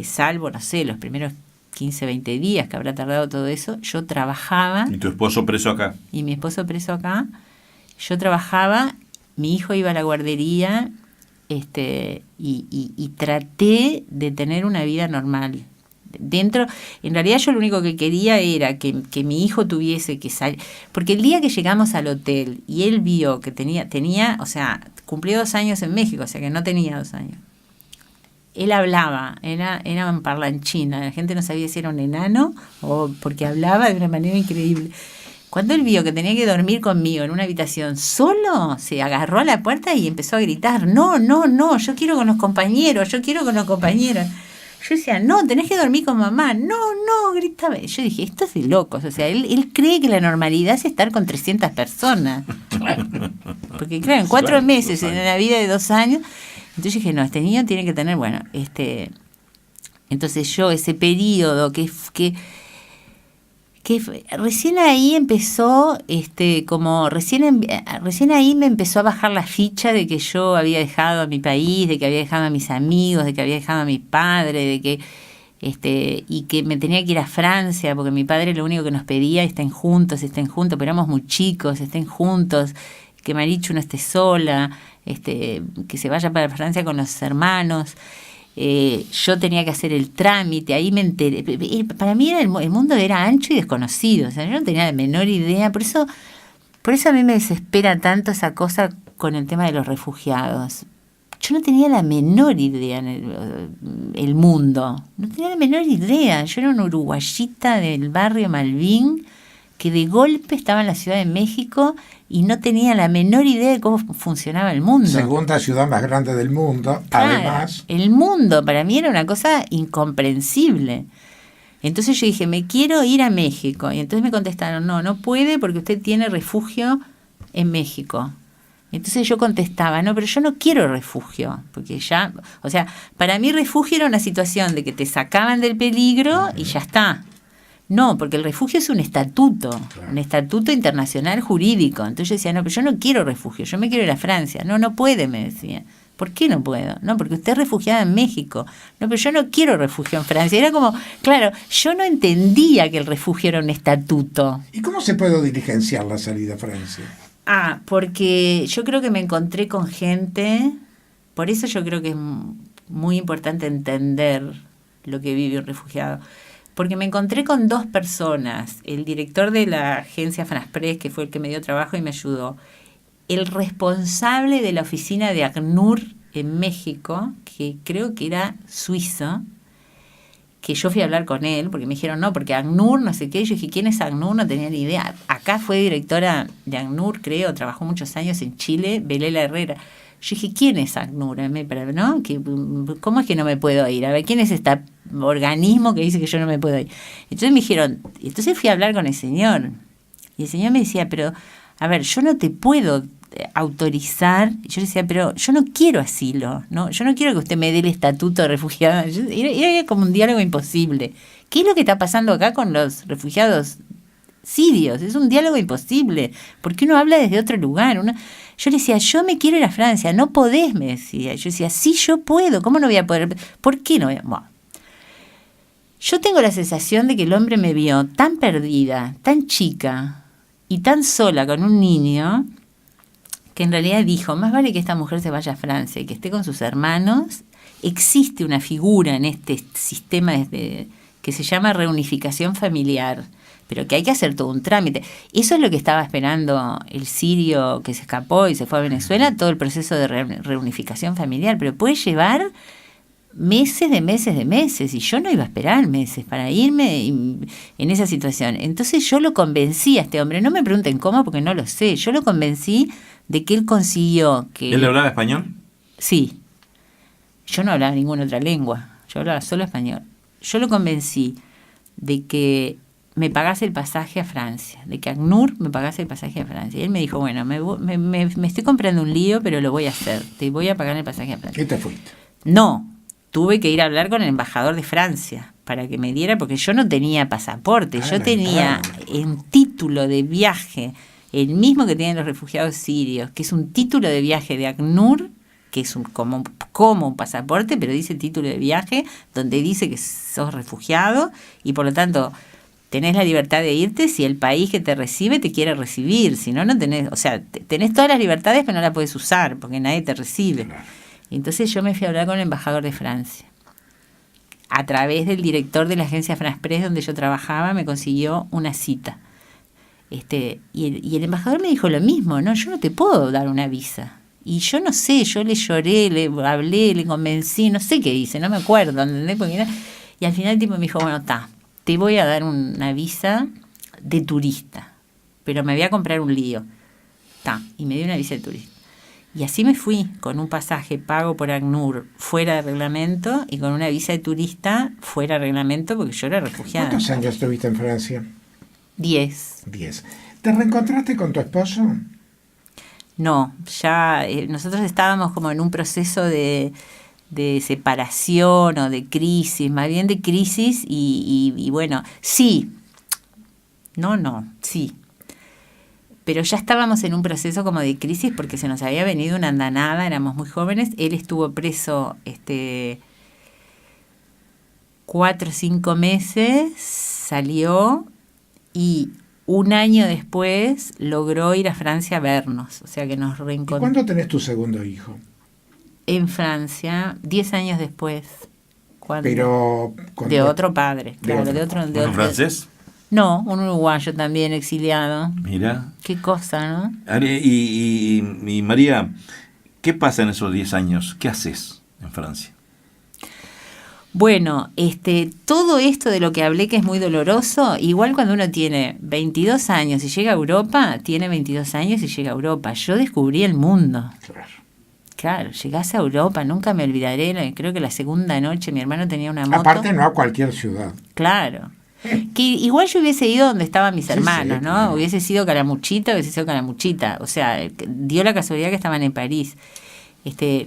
salvo, no sé, los primeros 15, 20 días que habrá tardado todo eso, yo trabajaba. ¿Y tu esposo preso acá? Y mi esposo preso acá. Yo trabajaba, mi hijo iba a la guardería, y traté de tener una vida normal. En realidad yo lo único que quería era que mi hijo tuviese que salir, porque el día que llegamos al hotel y él vio que tenía, o sea, cumplió 2 años en México, o sea que no tenía 2 años. Él hablaba, era en parlanchina, la gente no sabía si era un enano o porque hablaba de una manera increíble. Cuando él vio que tenía que dormir conmigo en una habitación solo, se agarró a la puerta y empezó a gritar, no, yo quiero con los compañeros. Yo decía, no, tenés que dormir con mamá. No, gritaba. Yo dije, esto es de locos. O sea, él cree que la normalidad es estar con 300 personas. Porque claro, en 4 meses, en la vida de 2 años. Entonces dije, no, este niño tiene que tener, entonces yo, ese periodo que recién ahí empezó, recién ahí me empezó a bajar la ficha de que yo había dejado a mi país, de que había dejado a mis amigos, de que había dejado a mi padre, de que y que me tenía que ir a Francia, porque mi padre lo único que nos pedía, estén juntos, pero éramos muy chicos, estén juntos, que Marichu no esté sola, que se vaya para Francia con los hermanos. Yo tenía que hacer el trámite, ahí me enteré. Para mí el mundo era ancho y desconocido, o sea, yo no tenía la menor idea. Por eso a mí me desespera tanto esa cosa con el tema de los refugiados. Yo no tenía la menor idea en el mundo, no tenía la menor idea. Yo era una uruguayita del barrio Malvin que de golpe estaba en la Ciudad de México y no tenía la menor idea de cómo funcionaba el mundo. Segunda ciudad más grande del mundo, claro, además. El mundo para mí era una cosa incomprensible. Entonces yo dije, me quiero ir a México. Y entonces me contestaron, no puede porque usted tiene refugio en México. Entonces yo contestaba, no, pero yo no quiero refugio. Porque ya, o sea, para mí refugio era una situación de que te sacaban del peligro y ya está. No, porque el refugio es un estatuto, claro, un estatuto internacional jurídico. Entonces yo decía, no, pero yo no quiero refugio, yo me quiero ir a Francia. No puede, me decía. ¿Por qué no puedo? No, porque usted es refugiada en México. No, pero yo no quiero refugio en Francia. Era como, claro, yo no entendía que el refugio era un estatuto. ¿Y cómo se puede diligenciar la salida a Francia? Porque yo creo que me encontré con gente, por eso yo creo que es muy importante entender lo que vive un refugiado. Porque me encontré con dos personas, el director de la agencia France Press, que fue el que me dio trabajo y me ayudó, el responsable de la oficina de ACNUR en México, que creo que era suizo, que yo fui a hablar con él, porque me dijeron, no, porque ACNUR, no sé qué, yo dije, ¿quién es ACNUR? No tenía ni idea. Acá fue directora de ACNUR, creo, trabajó muchos años en Chile, Belela Herrera. Yo dije, ¿quién es ACNUR? ¿No? ¿Cómo es que no me puedo ir? A ver, ¿quién es este organismo que dice que yo no me puedo ir? Entonces me dijeron, entonces fui a hablar con el señor, y el señor me decía, pero, a ver, yo no te puedo autorizar. Y yo decía, pero yo no quiero asilo, ¿no? Yo no quiero que usted me dé el estatuto de refugiada. Era como un diálogo imposible. ¿Qué es lo que está pasando acá con los refugiados sirios? Es un diálogo imposible, porque uno habla desde otro lugar. Yo le decía, yo me quiero ir a Francia, no podés, me decía. Yo decía, sí, yo puedo, ¿cómo no voy a poder? ¿Por qué no voy a? Bueno, yo tengo la sensación de que el hombre me vio tan perdida, tan chica y tan sola con un niño, que en realidad dijo, más vale que esta mujer se vaya a Francia y que esté con sus hermanos. Existe una figura en este sistema que se llama reunificación familiar, pero que hay que hacer todo un trámite. Eso es lo que estaba esperando el sirio que se escapó y se fue a Venezuela, todo el proceso de reunificación familiar, pero puede llevar meses de meses de meses, y yo no iba a esperar meses para irme en esa situación. Entonces yo lo convencí a este hombre, no me pregunten cómo porque no lo sé, yo lo convencí de que él consiguió que... ¿Él hablaba español? Sí, yo no hablaba ninguna otra lengua, yo hablaba solo español. Yo lo convencí de que me pagase el pasaje a Francia, de que ACNUR me pagase el pasaje a Francia. Y él me dijo, bueno, me estoy comprando un lío, pero lo voy a hacer, te voy a pagar el pasaje a Francia. ¿Qué te fuiste? No, tuve que ir a hablar con el embajador de Francia para que me diera, porque yo no tenía pasaporte, yo tenía un título de viaje, el mismo que tienen los refugiados sirios, que es un título de viaje de ACNUR, que es como un pasaporte, pero dice título de viaje, donde dice que sos refugiado, y por lo tanto tenés la libertad de irte si el país que te recibe te quiere recibir, si no, no tenés, o sea, tenés todas las libertades, pero no las podés usar, porque nadie te recibe. Claro. Entonces yo me fui a hablar con el embajador de Francia. A través del director de la agencia France Press donde yo trabajaba, me consiguió una cita. Y el embajador me dijo lo mismo, no, yo no te puedo dar una visa. Y yo no sé, yo le lloré, le hablé, le convencí, no sé qué hice, no me acuerdo, ¿entendés? Y al final el tipo me dijo, bueno, te voy a dar una visa de turista, pero me voy a comprar un lío. Y me dio una visa de turista. Y así me fui, con un pasaje pago por ACNUR fuera de reglamento y con una visa de turista fuera de reglamento porque yo era refugiada. ¿Cuántos años estuviste en Francia? 10. ¿Te reencontraste con tu esposo? No, ya nosotros estábamos como en un proceso de separación o de crisis, más bien de crisis y bueno, sí. Sí. Pero ya estábamos en un proceso como de crisis porque se nos había venido una andanada, éramos muy jóvenes. Él estuvo preso 4 o 5 meses, salió y un año después logró ir a Francia a vernos. O sea que nos reencontramos. ¿Y cuándo tenés tu segundo hijo? En Francia, 10 años después. Pero de otro padre, claro, de otro francés. No, un uruguayo también exiliado. Mira. Qué cosa, ¿no? Y María, ¿qué pasa en esos 10 años? ¿Qué haces en Francia? Bueno, todo esto de lo que hablé que es muy doloroso, igual cuando uno tiene 22 años y llega a Europa, tiene 22 años y llega a Europa. Yo descubrí el mundo. Claro, llegás a Europa, nunca me olvidaré, creo que la segunda noche mi hermano tenía una moto. Aparte no a cualquier ciudad. Claro. Que igual yo hubiese ido donde estaban mis hermanos, ¿no? Claro. Hubiese sido Calamuchita, o sea, dio la casualidad que estaban en París.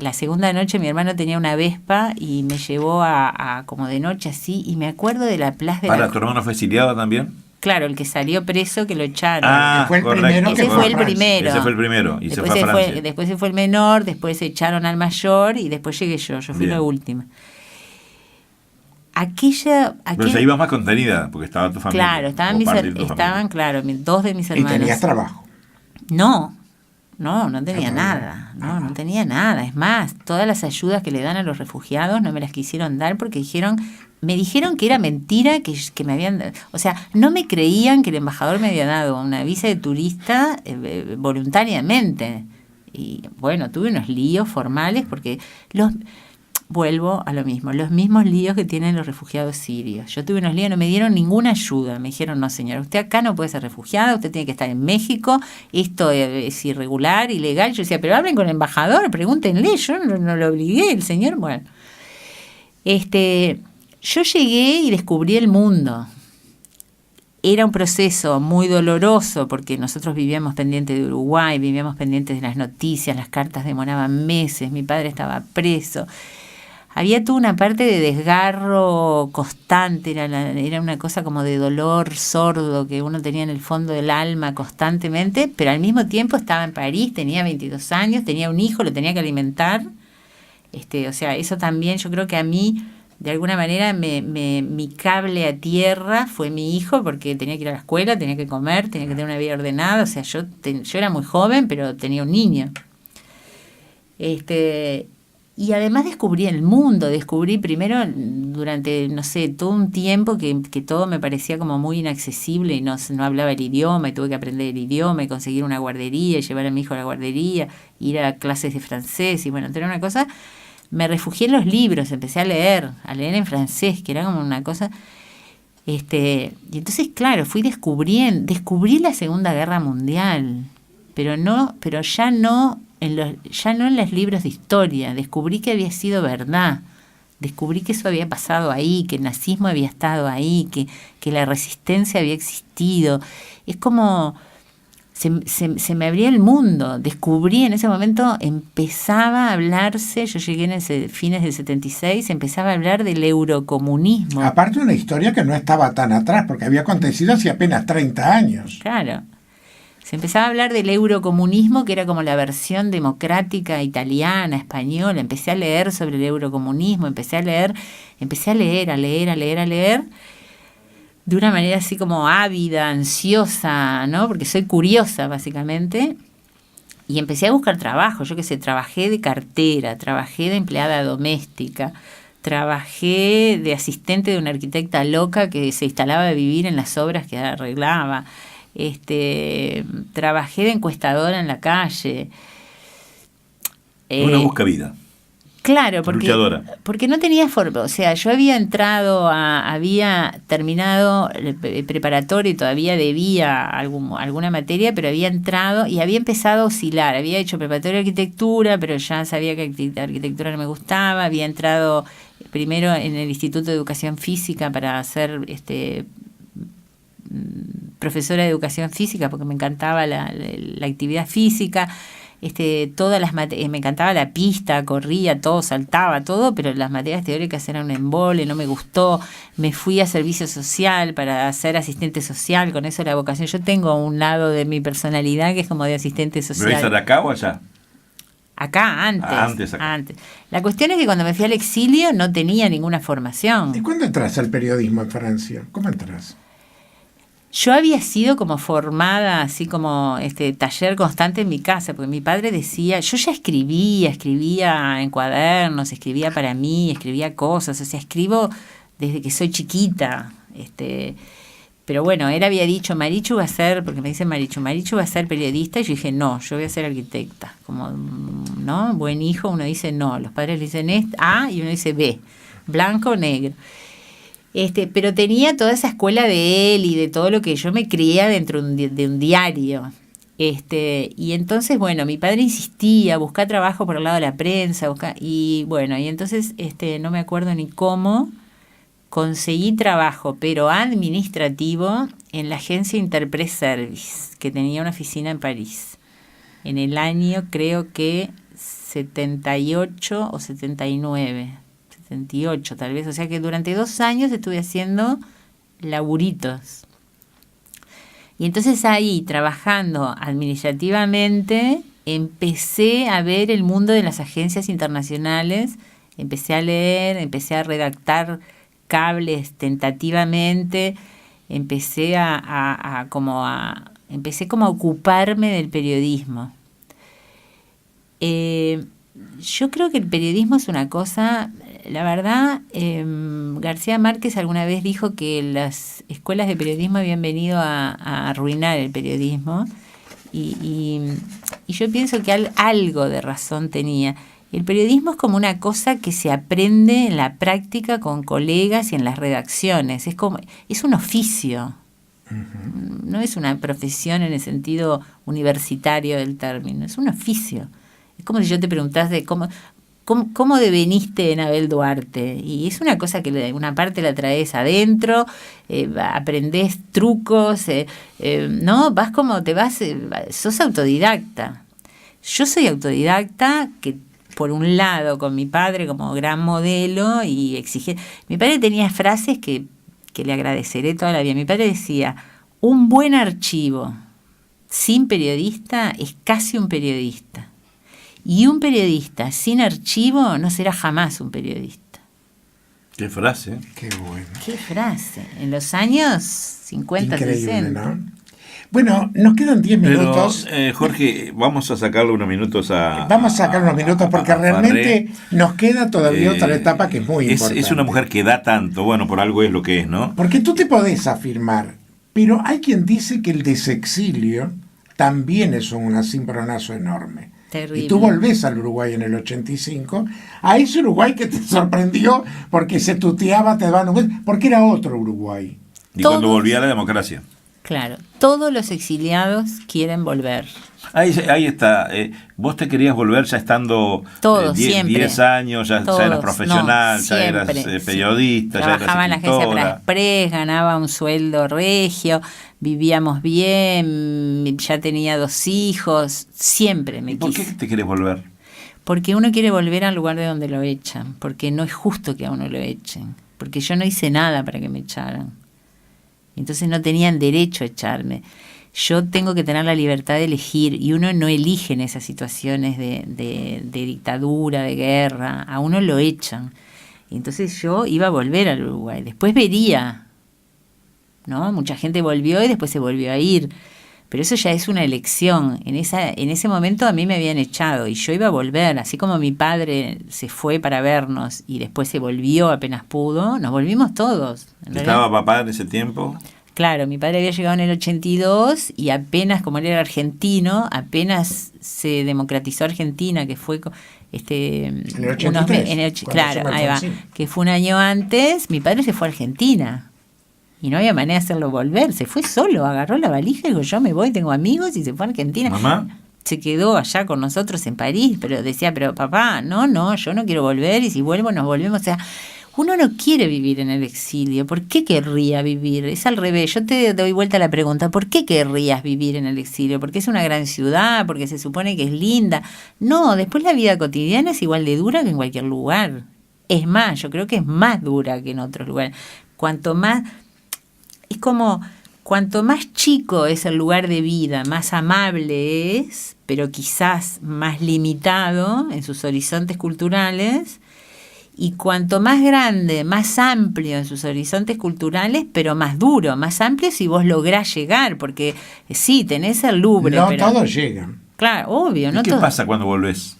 La segunda noche mi hermano tenía una Vespa y me llevó a como de noche así, y me acuerdo de la plaza de ¿Tu hermano fue exiliado también? Claro, el que salió preso, que lo echaron. Fue el correcto. primero que Ese fue fue a el Francia. primero. Ese fue el primero y Después se fue a Francia. después se fue el menor, después echaron al mayor y después llegué yo fui Bien. la última. Pero ya ibas más contenida, porque estaba tu familia. Claro, estaban, o parte de tu familia. estaban claro, dos de mis Y hermanas. tenías trabajo. No tenía Está nada, bien. no tenía nada. Es más, todas las ayudas que le dan a los refugiados no me las quisieron dar porque me dijeron que era mentira, que me habían, o sea, no me creían que el embajador me había dado una visa de turista voluntariamente. Y bueno, tuve unos líos formales porque vuelvo a lo mismo, los mismos líos que tienen los refugiados sirios. Yo tuve unos líos, no me dieron ninguna ayuda. Me dijeron, no señora, usted acá no puede ser refugiada, usted tiene que estar en México, esto es irregular, ilegal. Yo decía, pero hablen con el embajador, pregúntenle, yo no lo obligué, el señor, bueno. Yo llegué y descubrí el mundo. Era un proceso muy doloroso porque nosotros vivíamos pendientes de Uruguay, vivíamos pendientes de las noticias, las cartas demoraban meses, mi padre estaba preso. Había toda una parte de desgarro constante, era una cosa como de dolor sordo que uno tenía en el fondo del alma constantemente, pero al mismo tiempo estaba en París, tenía 22 años, tenía un hijo, lo tenía que alimentar. O sea, eso también yo creo que a mí, de alguna manera, mi cable a tierra fue mi hijo, porque tenía que ir a la escuela, tenía que comer, tenía que tener una vida ordenada. O sea, yo era muy joven, pero tenía un niño. Y además descubrí el mundo, descubrí primero durante, no sé, todo un tiempo que todo me parecía como muy inaccesible y no hablaba el idioma y tuve que aprender el idioma y conseguir una guardería y llevar a mi hijo a la guardería, ir a clases de francés y bueno, era una cosa. Me refugié en los libros, empecé a leer en francés, que era como una cosa. Y entonces, claro, descubrí la Segunda Guerra Mundial, pero ya no en los libros de historia. Descubrí que había sido verdad, descubrí que eso había pasado ahí, que el nazismo había estado ahí, que la resistencia había existido. Es como se me abría el mundo, descubrí en ese momento, empezaba a hablarse, yo llegué en fines del 76, empezaba a hablar del eurocomunismo. Aparte una historia que no estaba tan atrás, porque había acontecido hace apenas 30 años. Claro. Se empezaba a hablar del eurocomunismo, que era como la versión democrática italiana, española. Empecé a leer sobre el eurocomunismo, empecé a leer, de una manera así como ávida, ansiosa, ¿no? Porque soy curiosa, básicamente. Y empecé a buscar trabajo. Yo qué sé, trabajé de cartera, trabajé de empleada doméstica, trabajé de asistente de una arquitecta loca que se instalaba a vivir en las obras que arreglaba. Trabajé de encuestadora en la calle. Una busca vida. Claro, porque no tenía forma. O sea, yo había terminado el preparatorio y todavía debía alguna materia, pero había entrado y había empezado a oscilar. Había hecho preparatorio de arquitectura, pero ya sabía que arquitectura no me gustaba. Había entrado primero en el Instituto de Educación Física para ser profesora de educación física, porque me encantaba la actividad física. Me encantaba la pista, corría, todo, saltaba, todo, pero las materias teóricas eran un embole, no me gustó. Me fui a servicio social para ser asistente social, con eso la vocación. Yo tengo un lado de mi personalidad que es como de asistente social. ¿Pero de acá o allá? Acá, Antes. La cuestión es que cuando me fui al exilio no tenía ninguna formación. ¿Y cuándo entras al periodismo en Francia? ¿Cómo entras? Yo había sido como formada, así como taller constante en mi casa, porque mi padre decía, yo ya escribía en cuadernos, escribía para mí, escribía cosas, o sea, escribo desde que soy chiquita, pero bueno, él había dicho, Marichu va a ser, porque me dicen Marichu va a ser periodista, y yo dije, no, yo voy a ser arquitecta, como, ¿no? Buen hijo, uno dice no, los padres le dicen A y uno dice B, blanco o negro. Pero tenía toda esa escuela de él y de todo lo que yo me crié dentro de un diario. Y entonces, bueno, mi padre insistía, buscar trabajo por el lado de la prensa, y bueno, y entonces no me acuerdo ni cómo conseguí trabajo, pero administrativo, en la agencia Interpress Service, que tenía una oficina en París, en el año creo que 78 o 79. 78 tal vez, o sea que durante 2 años estuve haciendo laburitos. Y entonces ahí, trabajando administrativamente, empecé a ver el mundo de las agencias internacionales, empecé a leer, empecé a redactar cables tentativamente, empecé empecé como a ocuparme del periodismo. Yo creo que el periodismo es una cosa, la verdad, García Márquez alguna vez dijo que las escuelas de periodismo habían venido a arruinar el periodismo y yo pienso que algo de razón tenía. El periodismo es como una cosa que se aprende en la práctica con colegas y en las redacciones, es un oficio. Uh-huh. No es una profesión en el sentido universitario del término, es un oficio. Es como si yo te preguntase ¿cómo deveniste en Abel Duarte? Y es una cosa que una parte la traes adentro, aprendés trucos, ¿no? Sos autodidacta. Yo soy autodidacta, que por un lado con mi padre como gran modelo y exigente. Mi padre tenía frases que le agradeceré toda la vida. Mi padre decía, un buen archivo sin periodista es casi un periodista. Y un periodista sin archivo no será jamás un periodista. Qué frase. Qué bueno. Qué frase. En los años 50, increíble, 60. ¿no? Bueno, nos quedan 10 minutos. Pero, Jorge, vamos a sacarle unos minutos Vamos a sacar unos minutos porque realmente nos queda todavía otra etapa que es muy importante. Es una mujer que da tanto, bueno, por algo es lo que es, ¿no? Porque tú te podés afirmar, pero hay quien dice que el desexilio también es un cimbronazo enorme. Terrible. Y tú volvés al Uruguay en el 85, a ese Uruguay que te sorprendió porque se tuteaba, te daban un beso, porque era otro Uruguay. Y cuando volvía la democracia. Claro, todos los exiliados quieren volver. Ahí está. Vos te querías volver ya estando 10 años, ya eras profesional, ya eras periodista, ya eras trabajaba en la agencia escritora. Express, ganaba un sueldo regio, vivíamos bien, ya tenía 2 hijos, siempre me quise. ¿Por qué te querés volver? Porque uno quiere volver al lugar de donde lo echan, porque no es justo que a uno lo echen, porque yo no hice nada para que me echaran. Entonces no tenían derecho a echarme. Yo tengo que tener la libertad de elegir y uno no elige en esas situaciones de dictadura, de guerra, a uno lo echan. Entonces yo iba a volver al Uruguay, después vería, ¿no? Mucha gente volvió y después se volvió a ir, pero eso ya es una elección. En ese momento a mí me habían echado y yo iba a volver, así como mi padre se fue para vernos y después se volvió apenas pudo, nos volvimos todos. ¿Estaba papá en ese tiempo? Claro, mi padre había llegado en el 82 y apenas, como él era argentino, apenas se democratizó Argentina, que fue en el 83, claro, ahí va, que fue un año antes, mi padre se fue a Argentina. Y no había manera de hacerlo volver, se fue solo, agarró la valija y dijo, yo me voy, tengo amigos, y se fue a Argentina. ¿Mamá? Se quedó allá con nosotros en París, pero decía, pero papá, no, yo no quiero volver, y si vuelvo nos volvemos. O sea, uno no quiere vivir en el exilio. ¿Por qué querría vivir? Es al revés. Yo te doy vuelta a la pregunta, ¿por qué querrías vivir en el exilio? ¿Porque es una gran ciudad? ¿Porque se supone que es linda? No, después la vida cotidiana es igual de dura que en cualquier lugar. Es más, yo creo que es más dura que en otros lugares. Cuanto más chico es el lugar de vida, más amable es, pero quizás más limitado en sus horizontes culturales, y cuanto más grande, más amplio en sus horizontes culturales, pero más duro, más amplio si vos lográs llegar, porque sí, tenés el Louvre. No pero todos llegan. Claro, obvio. ¿Y qué pasa cuando volvés?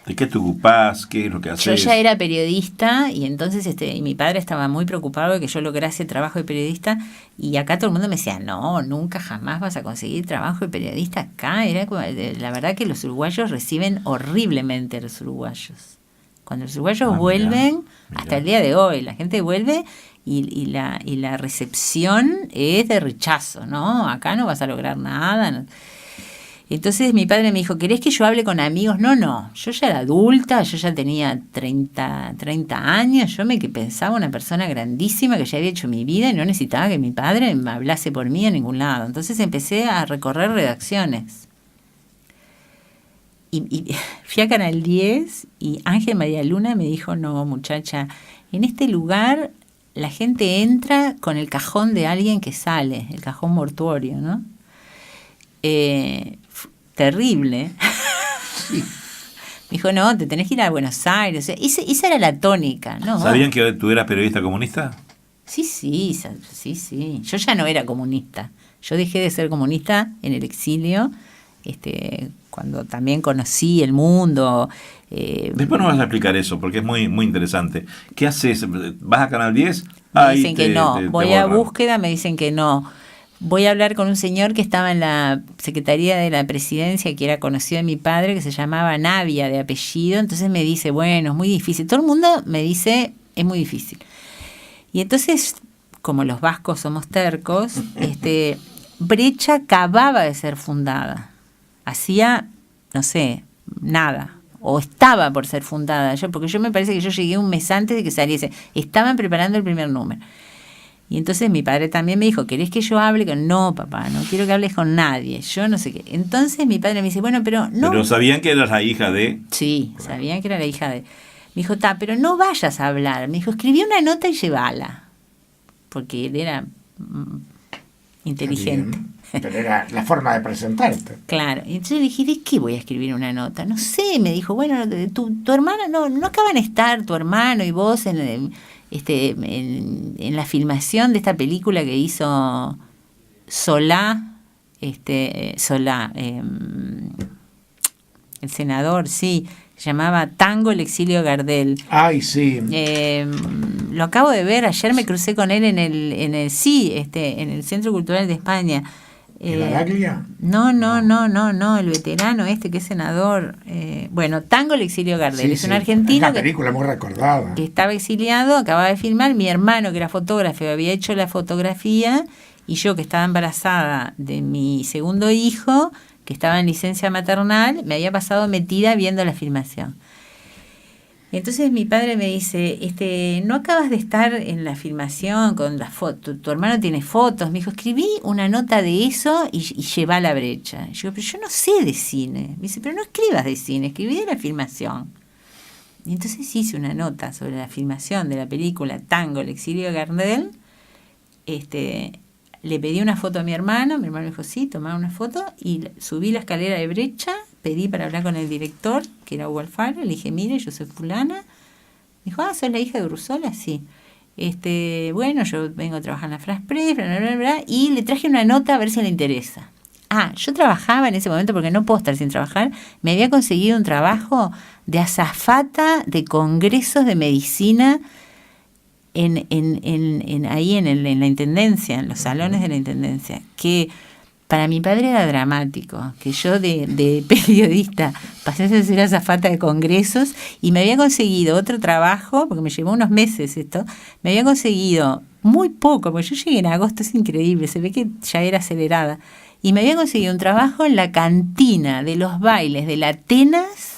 ¿De qué te ocupás? ¿Qué es lo que haces? Yo ya era periodista y entonces y mi padre estaba muy preocupado de que yo lograse trabajo de periodista, y acá todo el mundo me decía, no, nunca jamás vas a conseguir trabajo de periodista acá. La verdad que los uruguayos reciben horriblemente a los uruguayos. Cuando los uruguayos vuelven, mira. Hasta el día de hoy, la gente vuelve y la recepción es de rechazo, ¿no? Acá no vas a lograr nada. No. Entonces mi padre me dijo, ¿querés que yo hable con amigos? No, yo ya era adulta, yo ya tenía 30 años, yo pensaba una persona grandísima que ya había hecho mi vida y no necesitaba que mi padre me hablase por mí a ningún lado. Entonces empecé a recorrer redacciones. Y fui a Canal 10 y Ángel María Luna me dijo, no, muchacha, en este lugar la gente entra con el cajón de alguien que sale, el cajón mortuorio, ¿no? Terrible. Sí. Me dijo, no, te tenés que ir a Buenos Aires. O sea, esa era la tónica, ¿no? ¿Sabían que tú eras periodista comunista? Sí. Yo ya no era comunista. Yo dejé de ser comunista en el exilio, cuando también conocí el mundo. Después nos vas a explicar eso, porque es muy, muy interesante. ¿Qué haces? ¿Vas a Canal 10? Me dicen que no. Voy a búsqueda, me dicen que no. Voy a hablar con un señor que estaba en la Secretaría de la Presidencia, que era conocido de mi padre, que se llamaba Navia de apellido. Entonces me dice, bueno, es muy difícil. Todo el mundo me dice, es muy difícil. Y entonces, como los vascos somos tercos, Brecha acababa de ser fundada. Hacía, no sé, nada. O estaba por ser fundada. Porque yo me parece que yo llegué un mes antes de que saliese. Estaban preparando el primer número. Y entonces mi padre también me dijo, ¿querés que yo hable? No, papá, no quiero que hables con nadie. Yo no sé qué. Entonces mi padre me dice, bueno, pero no... Pero sabían que eras la hija de... Sí, sabían que era la hija de... Me dijo, pero no vayas a hablar. Me dijo, escribí una nota y llévala. Porque él era inteligente. Bien, pero era la forma de presentarte. Claro. Y entonces le dije, ¿de qué voy a escribir una nota? No sé, me dijo, bueno, tu hermana, no acaban de estar tu hermano y vos en la filmación de esta película que hizo Solá, el senador, sí, se llamaba Tango, el exilio Gardel. Ay, sí. Lo acabo de ver, ayer me crucé con él en el Centro Cultural de España. ¿En Baraglia? No, el veterano que es senador. Tango, el exilio Gardel. Sí, es un argentino. Es una película muy recordada. Que estaba exiliado, acababa de filmar. Mi hermano, que era fotógrafo, había hecho la fotografía. Y yo, que estaba embarazada de mi segundo hijo, que estaba en licencia maternal, me había pasado metida viendo la filmación. Entonces mi padre me dice, ¿no acabas de estar en la filmación con las fotos? Tu hermano tiene fotos. Me dijo, escribí una nota de eso y lleva a la Brecha. Yo, pero yo no sé de cine. Me dice, pero no escribas de cine, escribí de la filmación. Y entonces hice una nota sobre la filmación de la película Tango, el exilio Gardel. Le pedí una foto a mi hermano me dijo, sí, tomá una foto, y subí la escalera de Brecha, pedí para hablar con el director, que era Hugo Alfaro, le dije, mire, yo soy fulana. Me dijo, ¿sos la hija de Ursola? Sí. Bueno, yo vengo a trabajar en la France Press, bla, bla, bla, bla, y le traje una nota a ver si le interesa. Yo trabajaba en ese momento, porque no puedo estar sin trabajar, me había conseguido un trabajo de azafata de congresos de medicina ahí en la intendencia, en los salones de la intendencia, que para mi padre era dramático, que yo de periodista pasé a ser azafata de congresos, y me había conseguido otro trabajo, porque me llevó unos meses esto, me había conseguido muy poco, porque yo llegué en agosto, es increíble, se ve que ya era acelerada, y me había conseguido un trabajo en la cantina de los bailes de la Atenas,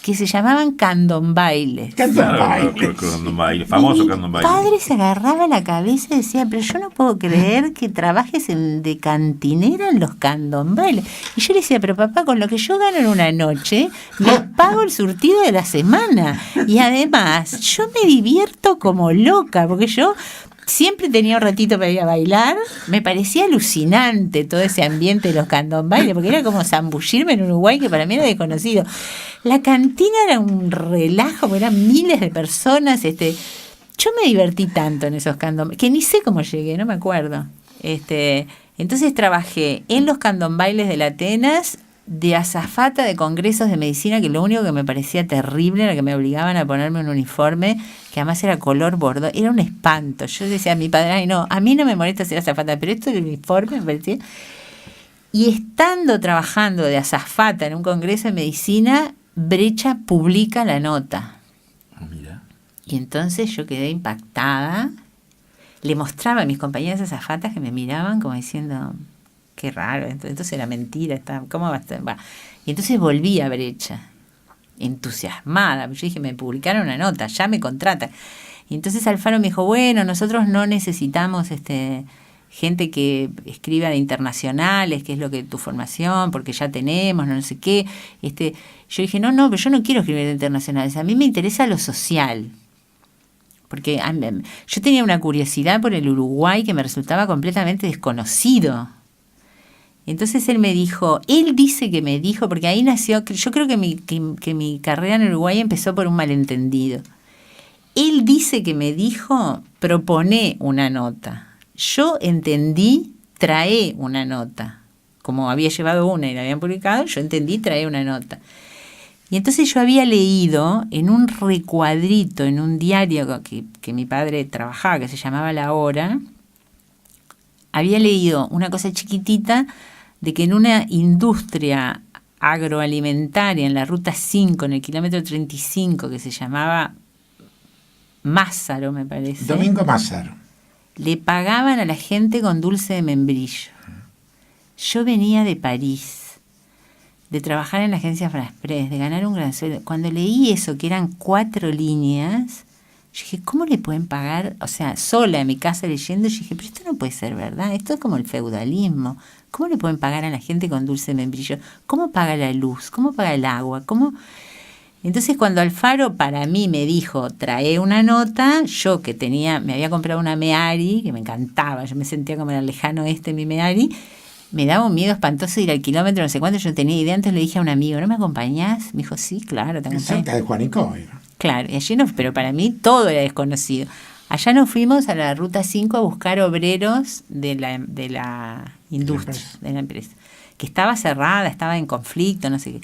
que se llamaban candombailes. Candombaile, famoso candombaile. Mi padre se agarraba la cabeza y decía, pero yo no puedo creer que trabajes de cantinera en los candombailes. Y yo le decía, pero papá, con lo que yo gano en una noche, me pago el surtido de la semana. Y además, yo me divierto como loca, porque yo siempre tenía un ratito para ir a bailar. Me parecía alucinante todo ese ambiente de los candombailes, porque era como zambullirme en Uruguay, que para mí era desconocido. La cantina era un relajo, porque eran miles de personas. Yo me divertí tanto en esos candombailes, que ni sé cómo llegué, no me acuerdo. Entonces trabajé en los candombailes de la Atenas, de azafata de congresos de medicina, que lo único que me parecía terrible era que me obligaban a ponerme un uniforme que además era color bordo, era un espanto. Yo decía a mi padre, ay no, a mí no me molesta ser azafata, pero esto del uniforme me parecía. Y estando trabajando de azafata en un congreso de medicina, Brecha publica la nota. Mira. Y entonces yo quedé impactada, le mostraba a mis compañeras azafatas que me miraban como diciendo, qué raro, entonces era mentira, ¿cómo va a estar? Y entonces volví a Brecha, entusiasmada. Yo dije, me publicaron una nota, ya me contratan. Y entonces Alfaro me dijo, bueno, nosotros no necesitamos gente que escriba de internacionales, que es lo que tu formación, porque ya tenemos, no sé qué. Yo dije, no, pero yo no quiero escribir de internacionales, a mí me interesa lo social. porque yo tenía una curiosidad por el Uruguay que me resultaba completamente desconocido. Entonces él dice que me dijo, porque ahí nació, yo creo que mi carrera en Uruguay empezó por un malentendido. Él dice que me dijo, propone una nota. Yo entendí, trae una nota. Como había llevado una y la habían publicado, yo entendí, trae una nota. Y entonces yo había leído en un recuadrito, en un diario que mi padre trabajaba, que se llamaba La Hora, había leído una cosa chiquitita de que en una industria agroalimentaria en la Ruta 5, en el kilómetro 35, que se llamaba Mázzaro, me parece. Domingo Mázzaro. Le pagaban a la gente con dulce de membrillo. Yo venía de París, de trabajar en la agencia Fraspress, de ganar un gran sueldo. Cuando leí eso, que eran 4 líneas, yo dije, ¿cómo le pueden pagar? O sea, sola en mi casa leyendo, yo dije, pero esto no puede ser verdad, esto es como el feudalismo. ¿Cómo le pueden pagar a la gente con dulce de membrillo? ¿Cómo paga la luz? ¿Cómo paga el agua? ¿Cómo? Entonces cuando Alfaro para mí me dijo, trae una nota, yo que me había comprado una Meari, que me encantaba, yo me sentía como en el lejano mi Meari, me daba un miedo espantoso ir al kilómetro, no sé cuánto, yo no tenía idea, entonces le dije a un amigo, ¿no me acompañás? Me dijo, sí, claro, te acompaño. Cerca de Juanico era. Claro, y allí pero para mí todo era desconocido. Allá nos fuimos a la Ruta 5 a buscar obreros de la industria, de la empresa, que estaba cerrada, estaba en conflicto, no sé qué.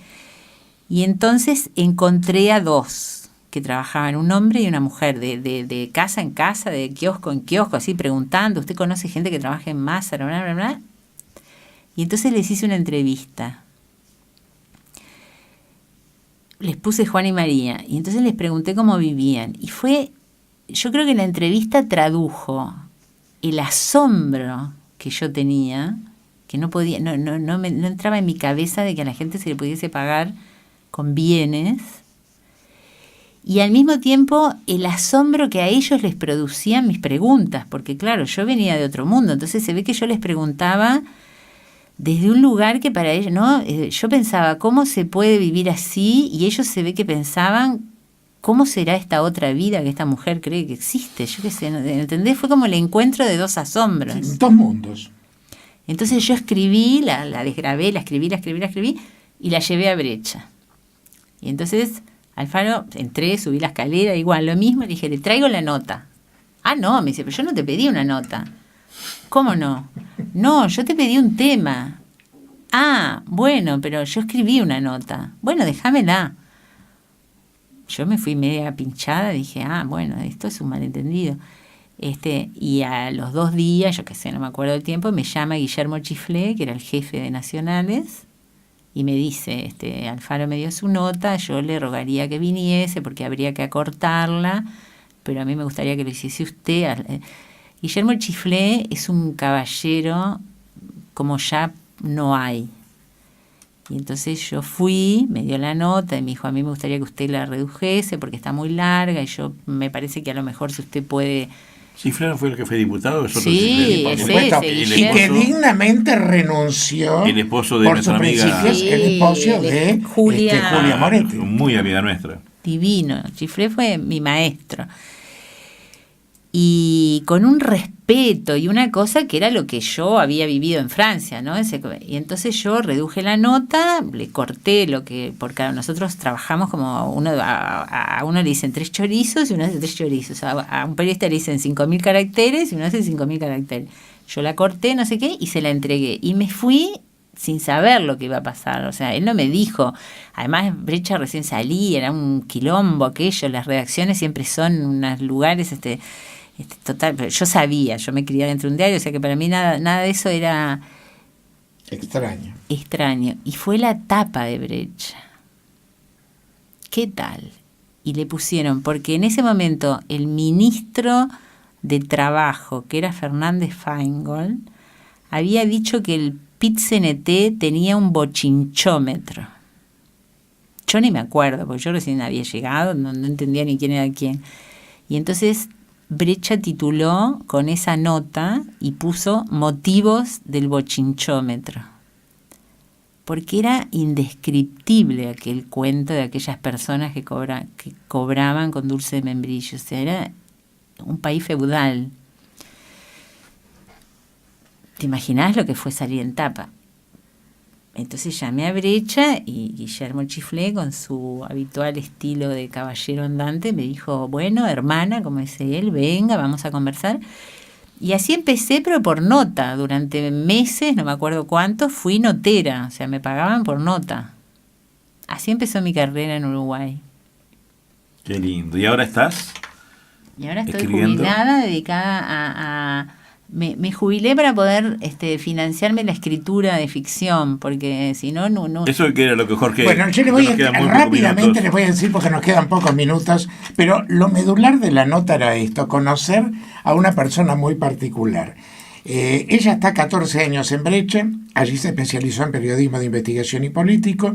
Y entonces encontré a 2 que trabajaban, un hombre y una mujer, de casa en casa, de kiosco en kiosco, así preguntando, ¿usted conoce gente que trabaja en Mázzaro, bla, bla, bla? Y entonces les hice una entrevista. Les puse Juan y María, y entonces les pregunté cómo vivían. Y yo creo que la entrevista tradujo el asombro que yo tenía, que no podía, no entraba en mi cabeza de que a la gente se le pudiese pagar con bienes, y al mismo tiempo el asombro que a ellos les producían mis preguntas, porque claro, yo venía de otro mundo, entonces se ve que yo les preguntaba desde un lugar que para ellos, ¿no? Yo pensaba, ¿cómo se puede vivir así? Y ellos se ve que pensaban, ¿cómo será esta otra vida que esta mujer cree que existe? Yo qué sé, ¿entendés? Fue como el encuentro de 2 asombros. Sí, 2 mundos. Entonces yo escribí, la desgrabé, la escribí y la llevé a Brecha. Y entonces Alfaro, entré, subí la escalera, igual, lo mismo, le dije, le traigo la nota. Ah, no, me dice, pero yo no te pedí una nota. ¿Cómo no? No, yo te pedí un tema. Ah, bueno, pero yo escribí una nota. Bueno, déjamela. Yo me fui media pinchada, dije, bueno, esto es un malentendido. Y a los 2 días, yo qué sé, no me acuerdo del tiempo, me llama Guillermo Chiflé, que era el jefe de Nacionales, y me dice, Alfaro me dio su nota, yo le rogaría que viniese porque habría que acortarla, pero a mí me gustaría que lo hiciese usted. Guillermo Chiflé es un caballero como ya no hay. Y entonces yo fui, me dio la nota y me dijo, a mí me gustaría que usted la redujese porque está muy larga y yo me parece que a lo mejor si usted puede... ¿Chiflé fue el que fue diputado? Sí, por supuesto. Y que dignamente renunció el esposo de por nuestra sus amiga, principios, el esposo de Julia Moretti. Muy amiga nuestra. Divino, Chiflé fue mi maestro. Y con un respeto y una cosa que era lo que yo había vivido en Francia, ¿no? Y entonces yo reduje la nota, le corté porque nosotros trabajamos como a uno le dicen 3 chorizos y uno hace 3 chorizos. A un periodista le dicen 5.000 caracteres y uno hace 5.000 caracteres. Yo la corté, no sé qué, y se la entregué. Y me fui sin saber lo que iba a pasar. O sea, él no me dijo. Además, Brecha recién salí, era un quilombo aquello. Las redacciones siempre son unos lugares... total, pero yo sabía, yo me criaba dentro de un diario, o sea que para mí nada de eso era extraño. Y fue la tapa de Brecha. ¿Qué tal? Y le pusieron, porque en ese momento el ministro de Trabajo, que era Fernández Feingold, había dicho que el PIT-CNT tenía un bochinchómetro. Yo ni me acuerdo, porque yo recién había llegado, no entendía ni quién era quién. Y entonces Brecha tituló con esa nota y puso motivos del bochinchómetro. Porque era indescriptible aquel cuento de aquellas personas que cobraban con dulce de membrillo. O sea, era un país feudal. ¿Te imaginás lo que fue salir en tapa? Entonces llamé a Brecha y Guillermo Chiflé, con su habitual estilo de caballero andante, me dijo, bueno, hermana, como dice él, venga, vamos a conversar. Y así empecé, pero por nota. Durante meses, no me acuerdo cuántos, fui notera, o sea, me pagaban por nota. Así empezó mi carrera en Uruguay. Qué lindo. ¿Y ahora estás? Y ahora estoy escribiendo, jubilada, dedicada a me jubilé para poder financiarme la escritura de ficción, porque si no, no. Eso que era lo que Jorge... Bueno, yo le voy rápidamente les voy a decir, porque nos quedan pocos minutos, pero lo medular de la nota era esto, conocer a una persona muy particular. Ella está 14 años en Brecha, allí se especializó en periodismo de investigación y político,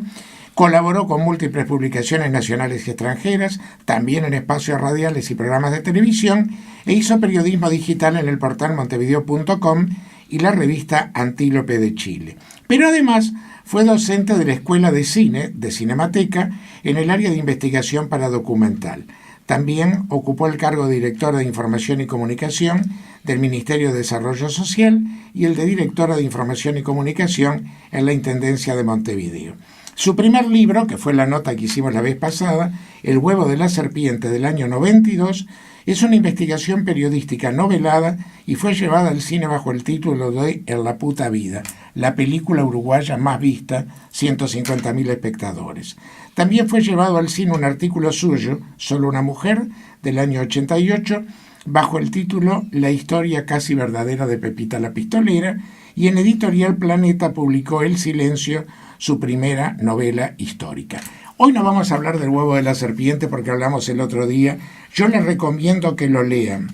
colaboró con múltiples publicaciones nacionales y extranjeras, también en espacios radiales y programas de televisión, e hizo periodismo digital en el portal montevideo.com y la revista Antílope de Chile. Pero además fue docente de la Escuela de Cine de Cinemateca en el área de investigación para documental. También ocupó el cargo de directora de Información y Comunicación del Ministerio de Desarrollo Social y el de directora de Información y Comunicación en la Intendencia de Montevideo. Su primer libro, que fue la nota que hicimos la vez pasada, El huevo de la serpiente, del año 92, es una investigación periodística novelada y fue llevada al cine bajo el título de En la puta vida, la película uruguaya más vista, 150.000 espectadores. También fue llevado al cine un artículo suyo, Solo una mujer, del año 88, bajo el título La historia casi verdadera de Pepita la Pistolera, y en Editorial Planeta publicó El silencio, su primera novela histórica. Hoy no vamos a hablar del huevo de la serpiente porque hablamos el otro día. Yo les recomiendo que lo lean,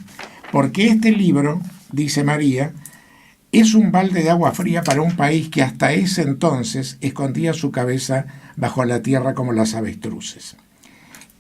porque este libro, dice María, es un balde de agua fría para un país que hasta ese entonces escondía su cabeza bajo la tierra como las avestruces.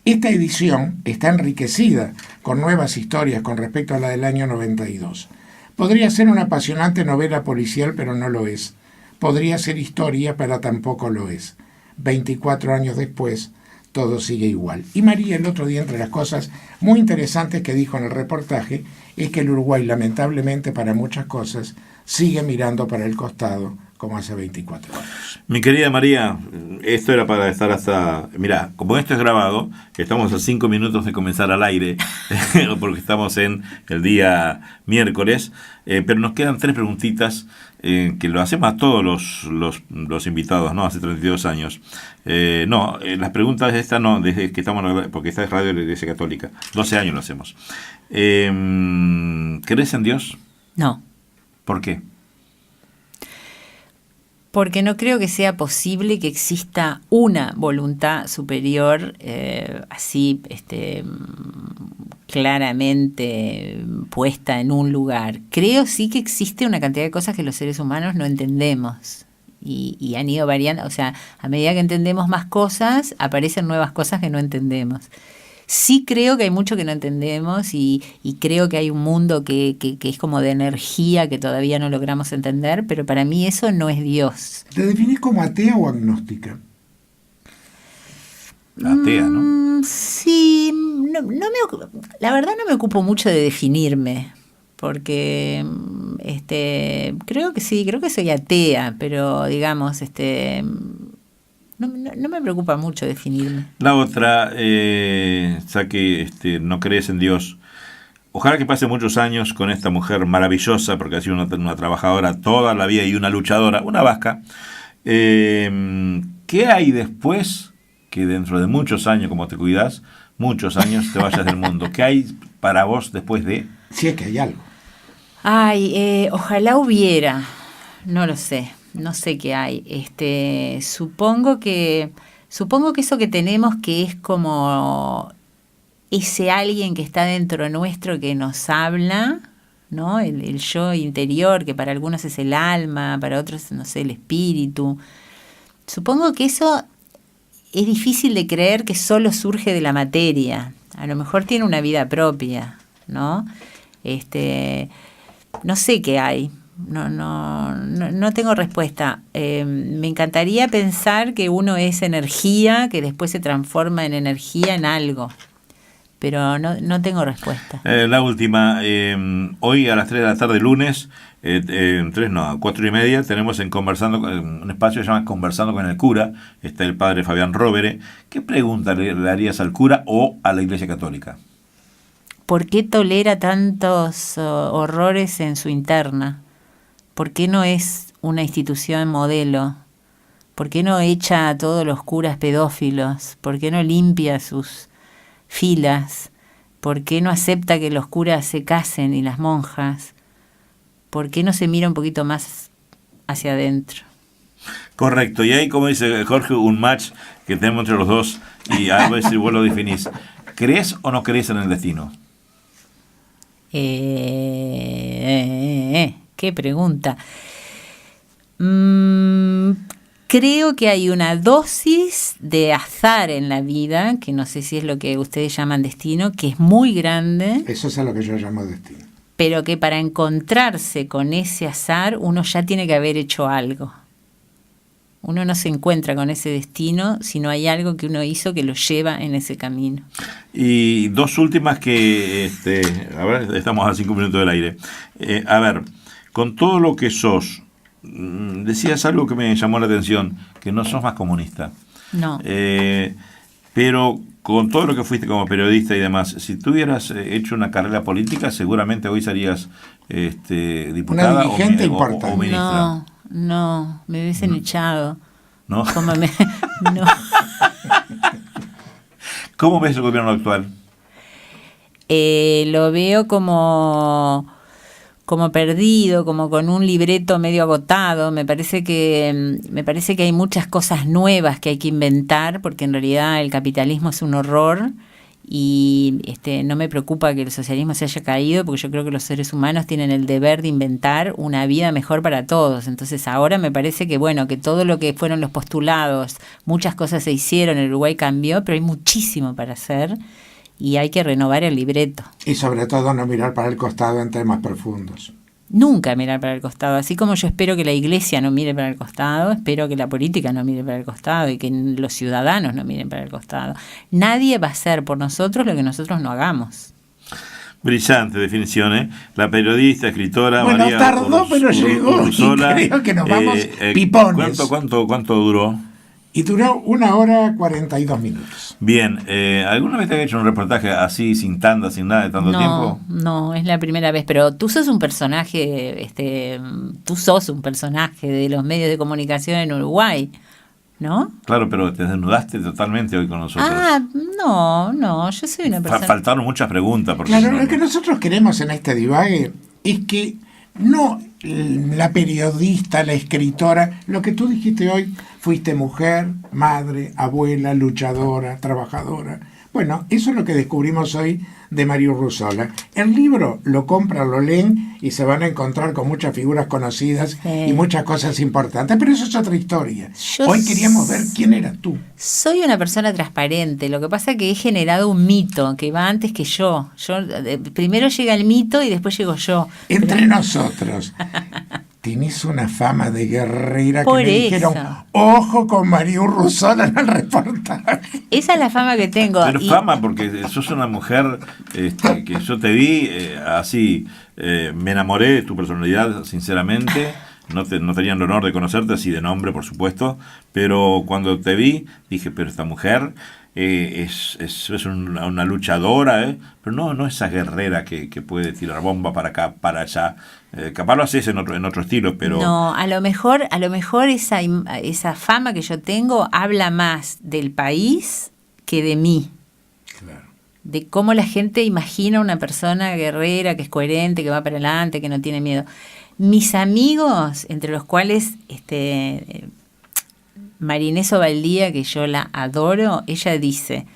Esta edición está enriquecida con nuevas historias con respecto a la del año 92. Podría ser una apasionante novela policial, pero no lo es. Podría ser historia, pero tampoco lo es. 24 años después, todo sigue igual. Y María, el otro día, entre las cosas muy interesantes que dijo en el reportaje, es que el Uruguay, lamentablemente para muchas cosas, sigue mirando para el costado como hace 24 años. Mi querida María, esto era para estar hasta... Mirá, como esto es grabado, estamos a 5 minutos de comenzar al aire, porque estamos en el día miércoles, pero nos quedan 3 preguntitas que lo hacemos a todos los invitados, ¿no? Hace 32 años. Las preguntas estas no, desde que estamos, porque esta es Radio de la Iglesia Católica. 12 años lo hacemos. ¿Crees en Dios? No. ¿Por qué? Porque no creo que sea posible que exista una voluntad superior así claramente puesta en un lugar. Creo sí que existe una cantidad de cosas que los seres humanos no entendemos y han ido variando. O sea, a medida que entendemos más cosas, aparecen nuevas cosas que no entendemos. Sí creo que hay mucho que no entendemos y creo que hay un mundo que es como de energía que todavía no logramos entender, pero para mí eso no es Dios. ¿Te definís como atea o agnóstica? Atea, ¿no? Sí, la verdad no me ocupo mucho de definirme, porque creo que soy atea, pero digamos, no me preocupa mucho definirme. La otra, ya que no crees en Dios, ojalá que pase muchos años con esta mujer maravillosa, porque ha sido una trabajadora toda la vida y una luchadora, una vasca. ¿Qué hay después que dentro de muchos años, como te cuidas, muchos años te vayas del mundo? ¿Qué hay para vos después de...? Si es que hay algo. Ay, ojalá hubiera, no lo sé. No sé qué hay. Supongo que eso que tenemos, que es como ese alguien que está dentro nuestro que nos habla, ¿no? El yo interior, que para algunos es el alma, para otros, no sé, el espíritu. Supongo que eso es difícil de creer que solo surge de la materia. A lo mejor tiene una vida propia, ¿no? No sé qué hay. No tengo respuesta. Me encantaría pensar que uno es energía, que después se transforma en energía en algo. pero no tengo respuesta. La última, hoy a las 3 de la tarde, lunes, 4:30, tenemos en Conversando, un espacio que se llama Conversando con el Cura, está el padre Fabián Rovere. ¿Qué pregunta le harías al cura o a la Iglesia Católica? ¿Por qué tolera tantos horrores en su interna? ¿Por qué no es una institución modelo? ¿Por qué no echa a todos los curas pedófilos? ¿Por qué no limpia sus filas? ¿Por qué no acepta que los curas se casen y las monjas? ¿Por qué no se mira un poquito más hacia adentro? Correcto, y ahí, como dice Jorge, un match que tenemos entre los dos, y a ver si vos lo definís. ¿Crees o no crees en el destino? Qué pregunta. Creo que hay una dosis de azar en la vida, que no sé si es lo que ustedes llaman destino, que es muy grande. Eso es a lo que yo llamo destino. Pero que para encontrarse con ese azar uno ya tiene que haber hecho algo. Uno no se encuentra con ese destino si no hay algo que uno hizo que lo lleva en ese camino. Y dos últimas que, a ver, estamos a 5 minutos del aire. A ver, con todo lo que sos, decías algo que me llamó la atención, que no sos más comunista. No. Pero con todo lo que fuiste como periodista y demás, si tú hubieras hecho una carrera política, seguramente hoy serías diputada una dirigente importante. O ministra. No, me hubiesen echado. ¿No? No. ¿Cómo ves el gobierno actual? Lo veo como perdido, como con un libreto medio agotado. Me parece que hay muchas cosas nuevas que hay que inventar, porque en realidad el capitalismo es un horror y no me preocupa que el socialismo se haya caído, porque yo creo que los seres humanos tienen el deber de inventar una vida mejor para todos. Entonces ahora me parece que que todo lo que fueron los postulados, muchas cosas se hicieron, el Uruguay cambió, pero hay muchísimo para hacer y hay que renovar el libreto. Y sobre todo no mirar para el costado en temas profundos. Nunca mirar para el costado. Así como yo espero que la iglesia no mire para el costado, espero que la política no mire para el costado y que los ciudadanos no miren para el costado. Nadie va a hacer por nosotros lo que nosotros no hagamos. Brillante definición, ¿eh? La periodista, escritora María tardó, pero llegó. Urruzola, y creo que nos vamos pipones. ¿Cuánto duró? Y duró 1 hora 42 minutos. Bien, ¿alguna vez te has hecho un reportaje así, sin tanda, sin nada de tanto tiempo? No, es la primera vez, pero tú sos un personaje, de los medios de comunicación en Uruguay, ¿no? Claro, pero te desnudaste totalmente hoy con nosotros. No, yo soy una persona... Faltaron muchas preguntas. Claro, lo que nosotros queremos en este divague es que no la periodista, la escritora, lo que tú dijiste hoy, fuiste mujer, madre, abuela, luchadora, trabajadora. Bueno, eso es lo que descubrimos hoy de María Urruzola. El libro lo compran, lo leen y se van a encontrar con muchas figuras conocidas y muchas cosas importantes, pero eso es otra historia. Hoy queríamos ver quién eras tú. Soy una persona transparente, lo que pasa es que he generado un mito que va antes que yo. Primero llega el mito y después llego yo. Entre nosotros. Tenés una fama de guerrera Por que me dijeron, ojo con María Urruzola en el reportaje. Esa es la fama que tengo. Pero fama porque sos una mujer que yo te vi así, me enamoré de tu personalidad, sinceramente. No tenía el honor de conocerte, así de nombre, por supuesto, pero cuando te vi, dije, pero esta mujer es una luchadora, pero no esa guerrera que puede tirar bomba para acá, para allá. Capaz lo haces en otro estilo, pero... No, a lo mejor esa fama que yo tengo habla más del país que de mí. Claro. De cómo la gente imagina una persona guerrera, que es coherente, que va para adelante, que no tiene miedo. Mis amigos, entre los cuales Marinés Ovaldía, que yo la adoro, ella dice,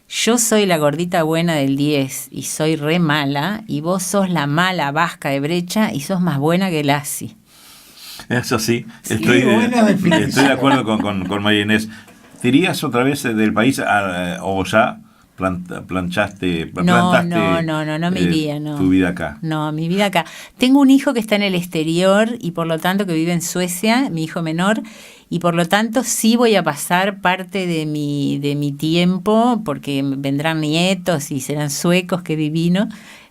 yo soy la gordita buena del 10 y soy re mala, y vos sos la mala vasca de Brecha y sos más buena que Lassi. Eso sí, estoy de acuerdo con María Inés. ¿Te irías otra vez del país o ya plantaste no me iría, no. Tu vida acá? No, mi vida acá. Tengo un hijo que está en el exterior y por lo tanto que vive en Suecia, mi hijo menor, y por lo tanto sí voy a pasar parte de mi tiempo, porque vendrán nietos y serán suecos, qué divino,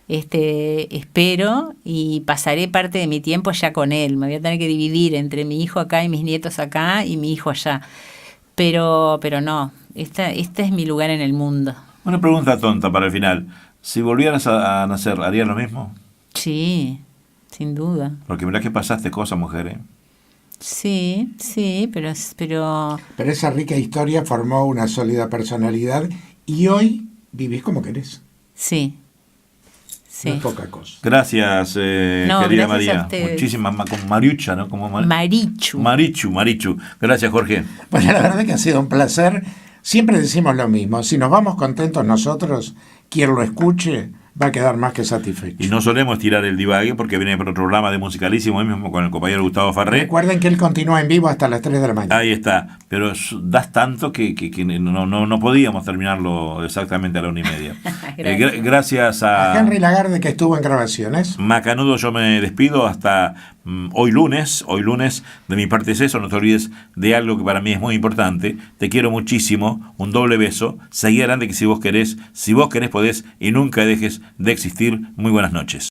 espero, y pasaré parte de mi tiempo allá con él. Me voy a tener que dividir entre mi hijo acá y mis nietos acá y mi hijo allá. Pero no, este es mi lugar en el mundo. Una pregunta tonta para el final. Si volvieras a nacer, ¿harías lo mismo? Sí, sin duda. Porque mirá que pasaste cosas, mujer, ¿eh? Sí, pero Pero esa rica historia formó una sólida personalidad y hoy vivís como querés. sí. No es poca cosa. Gracias, No, querida gracias a María. ustedes. Muchísimas, con Mariucha, ¿no? Como Marichu. Gracias, Jorge. Bueno, la verdad que ha sido un placer. Siempre decimos lo mismo. Si nos vamos contentos nosotros, quien lo escuche va a quedar más que satisfecho. Y no solemos tirar el divague porque viene por otro programa de Musicalísimo, hoy mismo con el compañero Gustavo Farré. Recuerden que él continúa en vivo hasta las 3 de la mañana. Ahí está, pero das tanto que no podíamos terminarlo exactamente a la 1:30. Gracias A Henry Lagarde, que estuvo en grabaciones. Macanudo, yo me despido hasta hoy lunes. De mi parte es eso, no te olvides de algo que para mí es muy importante. Te quiero muchísimo, un doble beso. Seguí adelante, que si vos querés podés, y nunca dejes de existir. Muy buenas noches.